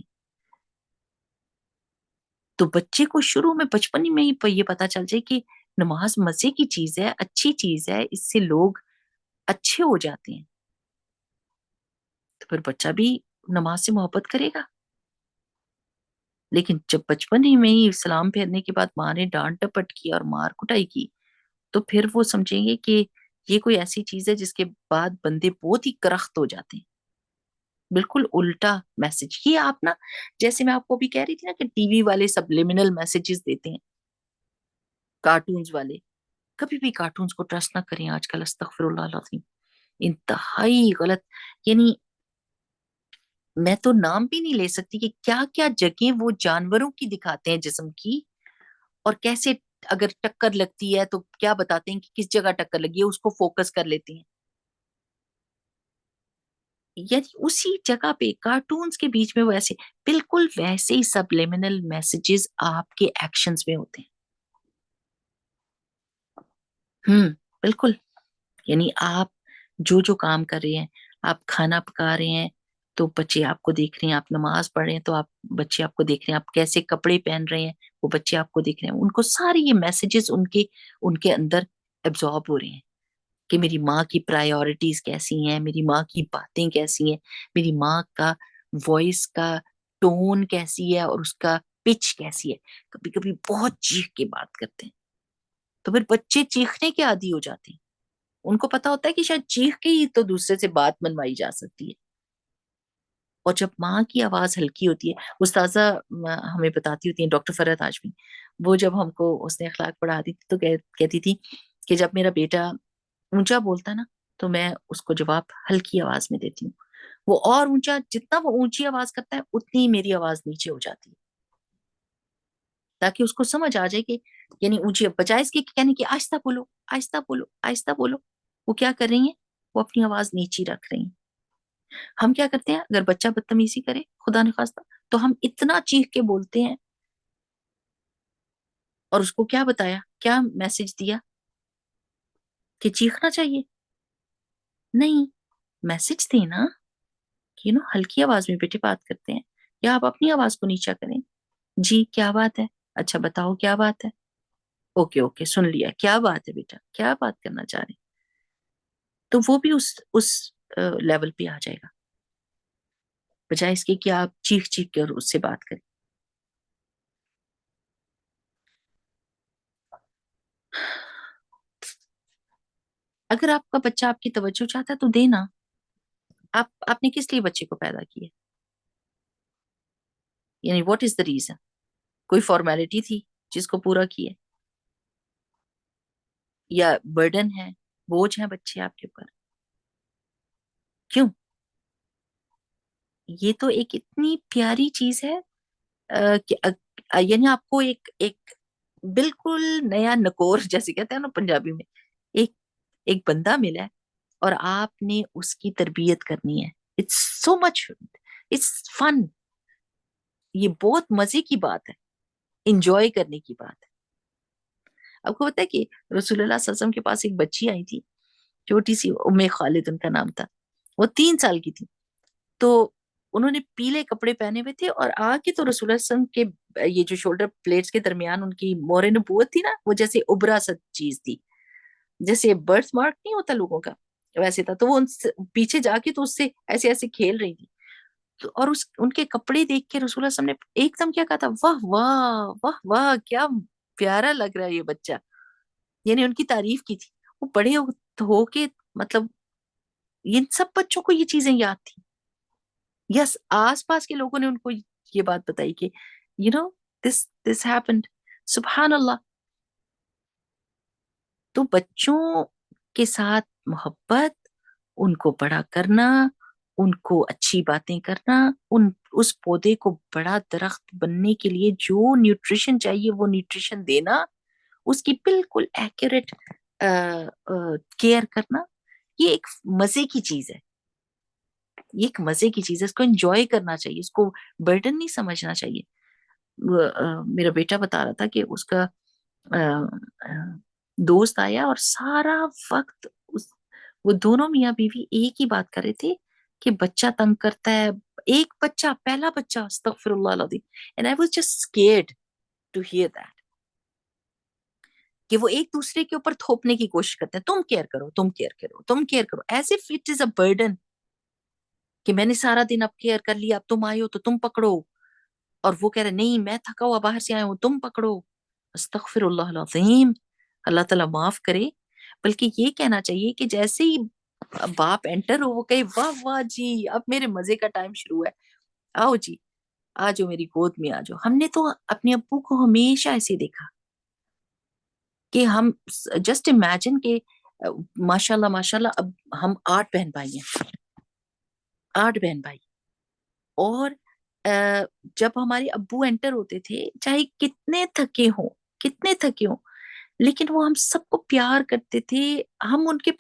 تو بچے کو شروع میں بچپن میں ہی یہ پتا چل جائے کہ نماز مزے کی چیز ہے، اچھی چیز ہے، اس سے لوگ اچھے ہو جاتے ہیں، تو پھر بچہ بھی نماز سے محبت کرے گا. لیکن جب بچپن ہی میں ہی سلام پھیرنے کے بعد ماں نے ڈانٹ ڈپٹ کی اور مار کٹائی کی تو پھر وہ سمجھیں گے کہ یہ کوئی ایسی چیز ہے جس کے بعد بندے بہت ہی کرخت ہو جاتے ہیں. بالکل الٹا میسج یہ آپ نا، جیسے میں آپ کو بھی کہہ رہی تھی نا کہ ٹی وی والے سبلیمنل میسجز دیتے ہیں، کارٹونز والے. کبھی بھی کارٹونز کو ٹرسٹ نہ کریں آج کل، استغفر اللہ العظیم، انتہائی غلط. یعنی میں تو نام بھی نہیں لے سکتی کہ کیا کیا جگہیں وہ جانوروں کی دکھاتے ہیں جسم کی، اور کیسے اگر ٹکر لگتی ہے تو کیا بتاتے ہیں کہ کس جگہ ٹکر لگی ہے، اس کو فوکس کر لیتے ہیں. یعنی اسی جگہ پہ کارٹونز کے بیچ میں وہ ایسے بالکل ویسے ہی سبلیمنل میسجز آپ کے ایکشنز میں ہوتے ہیں. بالکل. یعنی آپ جو جو کام کر رہے ہیں، آپ کھانا پکا رہے ہیں تو بچے آپ کو دیکھ رہے ہیں، آپ نماز پڑھ رہے ہیں تو بچے آپ کو دیکھ رہے ہیں، آپ کیسے کپڑے پہن رہے ہیں وہ بچے آپ کو دیکھ رہے ہیں. ان کو سارے یہ میسجز ان کے اندر ایبزارب ہو رہے ہیں کہ میری ماں کی پرائیورٹیز کیسی ہیں، میری ماں کی باتیں کیسی ہیں، میری ماں کا وائس کا ٹون کیسی ہے اور اس کا پچ کیسی ہے. کبھی کبھی بہت چیخ کے بات کرتے ہیں تو پھر بچے چیخنے کے عادی ہو جاتے ہیں. ان کو پتا ہوتا ہے کہ شاید چیخ کے ہی تو دوسرے سے بات منوائی جا سکتی ہے. اور جب ماں کی آواز ہلکی ہوتی ہے، استاذہ ہمیں بتاتی ہوتی ہیں ڈاکٹر فرحت ہاشمی، وہ جب ہم کو اس نے اخلاق پڑھاتی تھی تو کہتی تھی کہ جب میرا بیٹا اونچا بولتا نا تو میں اس کو جواب ہلکی آواز میں دیتی ہوں. وہ اور اونچا، جتنا وہ اونچی آواز کرتا ہے اتنی ہی میری آواز نیچے ہو جاتی ہے، تاکہ اس کو سمجھ آ جائے کہ یعنی اونچی، بجائے اس کے کہنے کہ آہستہ بولو آہستہ بولو آہستہ بولو، وہ کیا کر رہی ہیں، وہ اپنی آواز نیچی رکھ رہی ہیں. ہم کیا کرتے ہیں اگر بچہ بدتمیزی کرے خدا نخواستہ تو ہم اتنا چیخ کے بولتے ہیں، اور اس کو کیا بتایا، کیا میسج دیا کہ چیخنا چاہیے؟ نہیں، میسج دے نا کہ ہلکی آواز میں بیٹے بات کرتے ہیں، یا آپ اپنی آواز کو نیچا کریں. جی کیا بات ہے؟ اچھا بتاؤ کیا بات ہے؟ اوکے اوکے سن لیا، کیا بات ہے بیٹا، کیا بات کرنا چاہ رہے ہیں؟ تو وہ بھی اس لیول پہ آ جائے گا، بجائے اس کے کہ آپ چیخ چیخ کر اس سے بات کریں. اگر آپ کا بچہ آپ کی توجہ چاہتا ہے تو دینا. آپ نے کس لیے بچے کو پیدا کیا؟ یعنی واٹ از دا ریزن؟ کوئی فارمیلٹی تھی جس کو پورا کیا، یا برڈن ہے، بوجھ ہیں بچے آپ کے اوپر؟ کیوں؟ یہ تو ایک اتنی پیاری چیز ہے کہ یعنی آپ کو ایک ایک بالکل نیا نکور جیسے کہتے ہیں نا پنجابی میں، ایک ایک بندہ ملا ہے اور آپ نے اس کی تربیت کرنی ہے. It's so much, it's fun. یہ بہت مزے کی بات ہے، انجوائے کرنے کی بات ہے. آپ کو پتا ہے کہ رسول اللہ صلی اللہ علیہ وسلم کے پاس ایک بچی آئی تھی، چھوٹی سی، ام خالد ان کا نام تھا. وہ 3 سال کی تھی. تو انہوں نے پیلے کپڑے پہنے ہوئے تھے اور آ کے تو رسول اللہ صلی اللہ علیہ وسلم کے یہ جو شولڈر پلیٹس کے درمیان ان کی مور نبوت تھی نا، وہ جیسے ابرا سا چیز تھی، جیسے برتھ مارک نہیں ہوتا لوگوں کا، ویسے تھا. تو وہ پیچھے جا کے تو اس سے ایسے ایسے کھیل رہی تھی. اور ان کے کپڑے دیکھ کے رسول اللہ صلی اللہ علیہ وسلم نے ایک دم کیا کہا تھا، واہ واہ واہ واہ کیا پیارا لگ رہا ہے یہ بچہ. یعنی ان کی تعریف کی تھی. وہ بڑے ہو کے مطلب ان سب بچوں کو یہ چیزیں یاد تھی. یس آس پاس کے لوگوں نے ان کو یہ بات بتائی کہ یو نو دس ہیپنڈ. سبحان اللہ. تو بچوں کے ساتھ محبت، ان کو بڑا کرنا، ان کو اچھی باتیں کرنا، اس پودے کو بڑا درخت بننے کے لیے جو نیوٹریشن چاہیے وہ نیوٹریشن دینا، اس کی بالکل ایکوریٹ کیئر کرنا، یہ ایک مزے کی چیز ہے. یہ ایک مزے کی چیز ہے، اس کو انجوائے کرنا چاہیے، اس کو برڈن نہیں سمجھنا چاہیے. میرا بیٹا بتا رہا تھا کہ اس کا دوست آیا اور سارا وقت وہ دونوں میاں بیوی ایک ہی بات کر رہے تھے کہ بچہ تنگ کرتا ہے. ایک بچہ، پہلا بچہ، استغفر اللہ العظیم. And I was just scared to hear that, کہ وہ ایک دوسرے کے اوپر تھوپنے کی کوشش کرتے ہیں، تم کیئر کرو، تم کیئر کرو، تم کیئر کرو، as if it is a burden, کہ میں نے سارا دن اب کیئر کر لیا، اب تم آئے ہو تو تم پکڑو. اور وہ کہہ رہے نہیں میں تھکا ہوا باہر سے آیا ہوں، تم پکڑو. استغفر اللہ العظیم. اللہ تعالیٰ معاف کرے. بلکہ یہ کہنا چاہیے کہ جیسے ہی باپ انٹر ہو وہ کہے واہ واہ جی اب میرے مزے کا ٹائم شروع ہے، آؤ جی آ جاؤ میری گود میں آ جاؤ. ہم نے تو اپنے ابو کو ہمیشہ ایسے دیکھا کہ ہم جسٹ امیجن کہ ماشاء اللہ ماشاء اللہ اب ہم 8 بہن بھائی ہیں، 8 بہن بھائی. اور جب ہمارے ابو انٹر ہوتے تھے چاہے کتنے تھکے ہوں، لیکن وہ ہم سب کو پیار کرتے تھے. ہم ان کے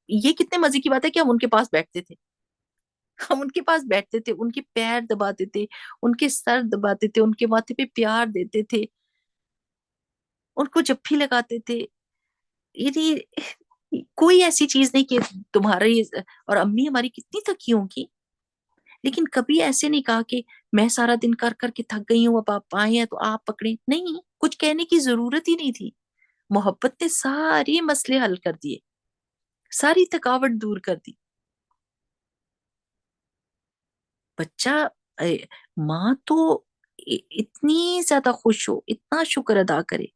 یہ کتنے مزے کی بات ہے کہ ہم ان کے پاس بیٹھتے تھے، ہم ان کے پاس بیٹھتے تھے، ان کے پیر دباتے تھے، ان کے سر دباتے تھے، ان کے ماتھے پہ پیار دیتے تھے، ان کو جپھی لگاتے تھے. یعنی کوئی ایسی چیز نہیں کہ تمہاری اور امی ہماری کتنی تھکی ہوں گی، لیکن کبھی ایسے نہیں کہا کہ میں سارا دن کر کر کے تھک گئی ہوں اب آپ آئے ہیں تو آپ پکڑیں. نہیں، کچھ کہنے کی ضرورت ہی نہیں تھی. محبت نے سارے مسئلے حل کر دیے، ساری تھکاوٹ دور کر دی. بچہ ماں تو اتنی زیادہ خوش ہو، اتنا شکر ادا کرے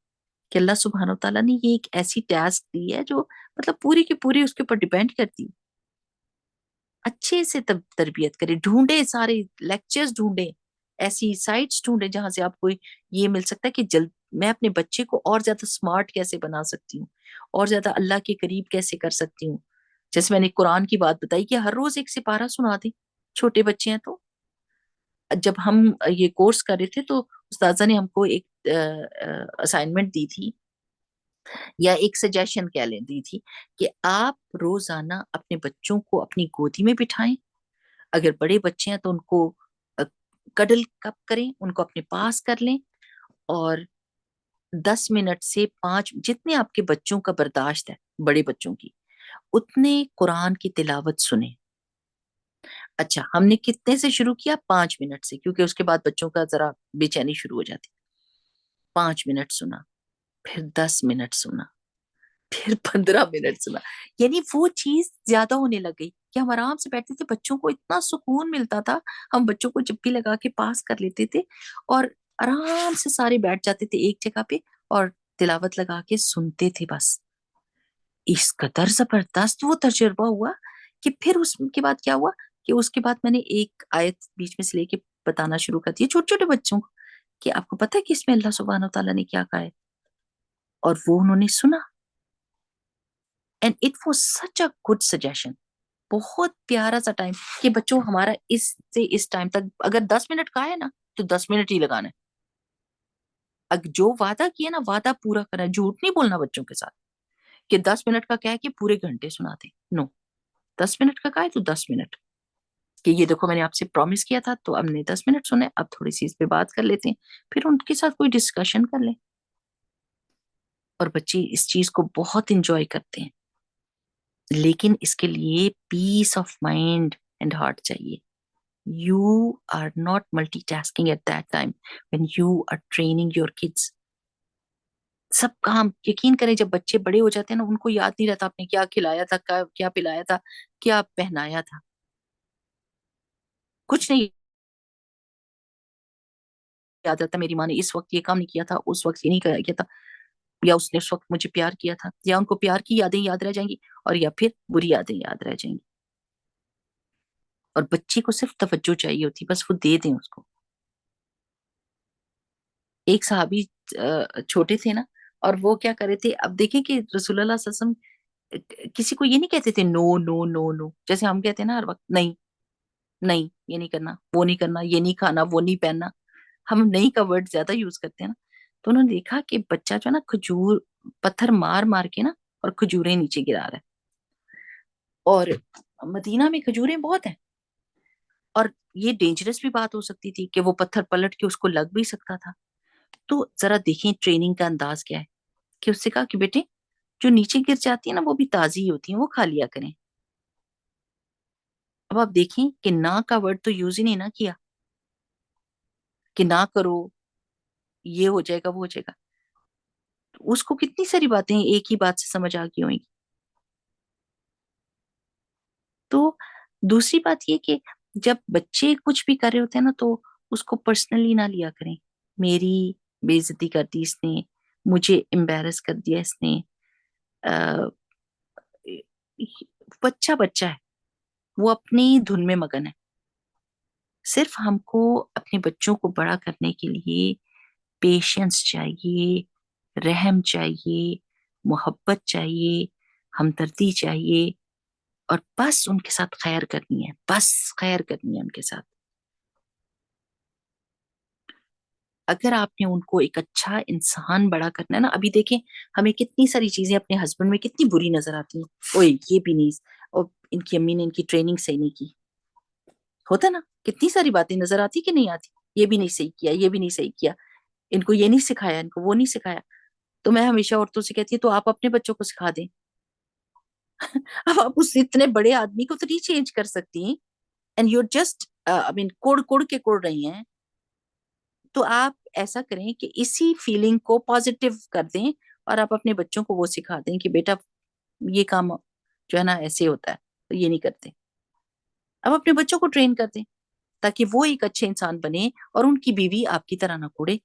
کہ اللہ سبحانہ وتعالیٰ نے یہ ایک ایسی ٹاسک دی ہے جو مطلب پوری کی پوری اس کے اوپر ڈیپینڈ کرتی. اچھے سے تربیت کرے، ڈھونڈے سارے لیکچرز ڈھونڈے، ایسی سائٹس ڈھونڈے جہاں سے آپ کو یہ مل سکتا ہے کہ میں اپنے بچے کو اور زیادہ سمارٹ کیسے بنا سکتی ہوں، اور زیادہ اللہ کے قریب کیسے کر سکتی ہوں. جیسے میں نے قرآن کی بات بتائی کہ ہر روز ایک سپارہ سنا دیں، چھوٹے بچے ہیں تو. جب ہم یہ کورس کر رہے تھے تو استاذہ نے ہم کو ایک اسائنمنٹ دی تھی، یا ایک سجیشن کہہ لیں دی تھی، کہ آپ روزانہ اپنے بچوں کو اپنی گودی میں بٹھائیں. اگر بڑے بچے ہیں تو ان کو کڈل کپ کریں، ان کو اپنے پاس کر لیں، اور 10 منٹ سے 5 جتنے آپ کے بچوں کا برداشت ہے بڑے بچوں کی، اتنے قرآن کی تلاوت سنیں. اچھا ہم نے کتنے سے شروع کیا؟ 5 منٹ سے، کیونکہ اس کے بعد بچوں کا ذرا بے چینی شروع ہو جاتی. 5 منٹ سنا، پھر 10 منٹ سنا، پھر 15 منٹ سنا. یعنی وہ چیز زیادہ ہونے لگ گئی کہ ہم آرام سے بیٹھتے تھے، بچوں کو اتنا سکون ملتا تھا. ہم بچوں کو چپی لگا کے پاس کر لیتے تھے اور آرام سے سارے بیٹھ جاتے تھے ایک جگہ پہ اور تلاوت لگا کے سنتے تھے بس. اس قدر زبردست وہ تجربہ ہوا کہ پھر اس کے بعد کیا ہوا کہ اس کے بعد میں نے ایک آیت بیچ میں سے لے کے بتانا شروع کر دیا چھوٹے چھوٹے بچوں کو کہ آپ کو پتا ہے کہ اس میں اللہ سبحانہ و تعالیٰ نے کیا کہا ہے، اور وہ انہوں نے سنا. And it was such a good suggestion. بہت پیارا سا ٹائم کہ بچوں ہمارا اس سے اس ٹائم تک اگر 10 منٹ کا ہے نا تو 10 منٹ ہی لگانا ہے. اگر جو وعدہ کیا نا وعدہ پورا کرنا ہے، جھوٹ نہیں بولنا بچوں کے ساتھ کہ 10 منٹ کا کیا ہے کہ پورے گھنٹے سناتے. نو، 10 منٹ کا کہا ہے تو 10 منٹ کہ یہ دیکھو میں نے آپ سے پرومس کیا تھا تو ہم نے 10 منٹ سنے، اب تھوڑی سی اس پہ بات کر لیتے ہیں، پھر ان کے ساتھ کوئی ڈسکشن کر لیں. اور بچے اس چیز کو بہت انجوائے کرتے ہیں. لیکن اس کے لیے peace of mind and heart چاہیے. You are not multitasking at that time when you are training your kids. سب کام یقین کریں جب بچے بڑے ہو جاتے ہیں نا ان کو یاد نہیں رہتا آپ نے کیا کھلایا تھا، کیا پلایا تھا، کیا پہنایا تھا، کچھ نہیں یاد رہتا. میری ماں نے اس وقت یہ کام نہیں کیا تھا، اس وقت یہ نہیں کیا تھا، یا اس نے اس وقت مجھے پیار کیا تھا، یا ان کو پیار کی یادیں یاد رہ جائیں گی اور یا پھر بری یادیں یاد رہ جائیں گی. اور بچے کو صرف توجہ چاہیے ہوتی، بس وہ دے دیں اس کو. ایک صحابی چھوٹے تھے نا اور وہ کیا کرے تھے، اب دیکھیں کہ رسول اللہ صلی اللہ علیہ وسلم کسی کو یہ نہیں کہتے تھے نو نو نو نو، جیسے ہم کہتے ہیں نا ہر وقت نہیں نہیں، یہ نہیں کرنا، وہ نہیں کرنا، یہ نہیں کھانا، وہ نہیں پہننا. ہم نہیں کا ورڈ زیادہ یوز کرتے ہیں نا. تو انہوں نے دیکھا کہ بچہ جو ہے نا کھجور پتھر مار مار کے نا اور کھجوریں نیچے گرا رہا ہے. اور مدینہ میں کھجوریں بہت ہیں اور یہ ڈینجرس بھی بات ہو سکتی تھی کہ وہ پتھر پلٹ کے اس کو لگ بھی سکتا تھا. تو ذرا دیکھیں ٹریننگ کا انداز کیا ہے کہ اس سے کہا کہ بیٹے جو نیچے گر جاتی ہے نا وہ بھی تازی ہوتی ہیں، وہ کھا لیا کریں. اب آپ دیکھیں کہ نہ کا ورڈ تو یوز ہی نہیں نہ کیا کہ نہ کرو، یہ ہو جائے گا وہ ہو جائے گا. اس کو کتنی ساری باتیں ایک ہی بات سے سمجھ آ گئی ہوئیں گی. تو دوسری بات یہ کہ جب بچے کچھ بھی کر رہے ہوتے ہیں نا تو اس کو پرسنلی نہ لیا کریں. میری بے عزتی کر دی اس نے، مجھے امبیرس کر دیا اس نے. بچہ بچہ ہے، وہ اپنی دھن میں مگن ہے. صرف ہم کو اپنے بچوں کو بڑا کرنے کے لیے پیشنس چاہیے، رحم چاہیے، محبت چاہیے، ہمدردی چاہیے، اور بس ان کے ساتھ خیر کرنی ہے، بس خیر کرنی ہے ان کے ساتھ. اگر آپ نے ان کو ایک اچھا انسان بڑا کرنا ہے نا، ابھی دیکھیں ہمیں کتنی ساری چیزیں اپنے ہسبینڈ میں کتنی بری نظر آتی ہیں. اوئے یہ بھی نہیں، اور ان کی امی نے ان کی ٹریننگ صحیح نہیں کی. ہوتا نا کتنی ساری باتیں نظر آتی کہ نہیں آتی، یہ بھی نہیں صحیح کیا، یہ بھی نہیں صحیح کیا، ان کو یہ نہیں سکھایا، ان کو وہ نہیں سکھایا. تو میں ہمیشہ عورتوں سے کہتی ہوں تو آپ اپنے بچوں کو سکھا دیں. اب آپ اس اتنے بڑے آدمی کو تو نہیں چینج کر سکتی، اینڈ یو جسٹ کوڑ کوڑ کے کوڑ رہی ہیں. تو آپ ایسا کریں کہ اسی فیلنگ کو پازیٹیو کر دیں اور آپ اپنے بچوں کو وہ سکھا دیں کہ بیٹا یہ کام جو ہے نا ایسے ہوتا ہے تو یہ نہیں کرتے. اب اپنے بچوں کو ٹرین کر دیں تاکہ وہ ایک اچھے انسان بنے اور ان کی بیوی آپ کی طرح نہ کوڑے.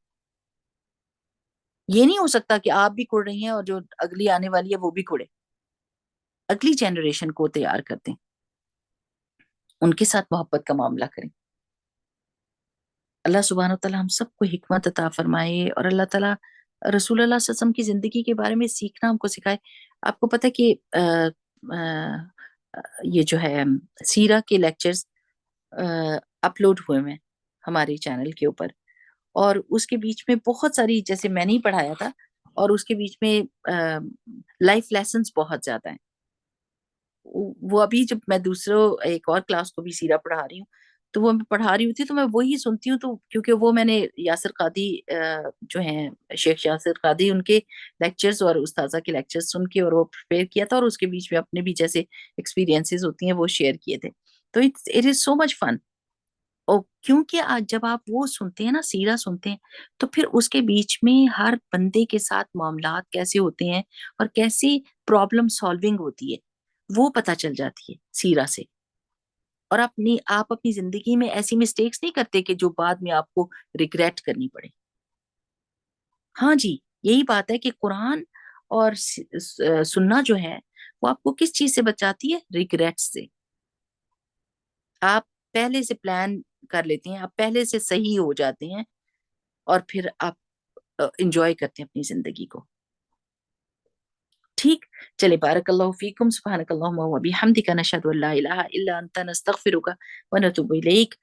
یہ نہیں ہو سکتا کہ آپ بھی کوڑ رہی ہیں اور جو اگلی آنے والی ہے وہ بھی کوڑے. اگلی جنریشن کو تیار کر دیں، ان کے ساتھ محبت کا معاملہ کریں. اللہ سبحانہ و تعالیٰ ہم سب کو حکمت عطا فرمائے اور اللہ تعالیٰ رسول اللہ صلی اللہ علیہ وسلم کی زندگی کے بارے میں سیکھنا ہم کو سکھائے. آپ کو پتہ کہ یہ جو ہے سیرہ کے لیکچرز اپلوڈ ہوئے ہیں ہمارے چینل کے اوپر، اور اس کے بیچ میں بہت ساری، جیسے میں نے ہی پڑھایا تھا، اور اس کے بیچ میں لائف لیسنز بہت زیادہ ہیں. وہ ابھی جب میں دوسروں ایک اور کلاس کو بھی سیرہ پڑھا رہی ہوں تو وہ میں پڑھا رہی ہوتی تو میں وہی سنتی ہوں. تو کیونکہ وہ میں نے یاسر قادی جو ہیں شیخ یاسر قادی ان کے لیکچرز اور استاذہ کے لیکچرز سن کے اور وہ پریپیئر کیا تھا، اور اس کے بیچ میں اپنے بھی جیسے ایکسپیرینسز ہوتی ہیں وہ شیئر کیے تھے. تو اٹ از سو مچ فن. اور کیونکہ آج جب آپ وہ سنتے ہیں نا، سیرہ سنتے ہیں، تو پھر اس کے بیچ میں ہر بندے کے ساتھ معاملات کیسے ہوتے ہیں اور کیسی پرابلم سالونگ ہوتی ہے وہ پتہ چل جاتی ہے سیرہ سے. اور آپ اپنی زندگی میں ایسی مسٹیکس نہیں کرتے کہ جو بعد میں آپ کو ریگریٹ کرنی پڑے. ہاں جی، یہی بات ہے کہ قرآن اور سننا جو ہے وہ آپ کو کس چیز سے بچاتی ہے؟ ریگریٹ سے. آپ پہلے سے پلان کر لیتے ہیں، آپ پہلے سے صحیح ہو جاتے ہیں اور پھر آپ انجوائے کرتے ہیں اپنی زندگی کو. ٹھیک. چلے، بارک اللہ فیکم، سبحانک اللہم و بحمدک، نشہد ان لا الہ الا انت، نستغفرک و نتوب الیک.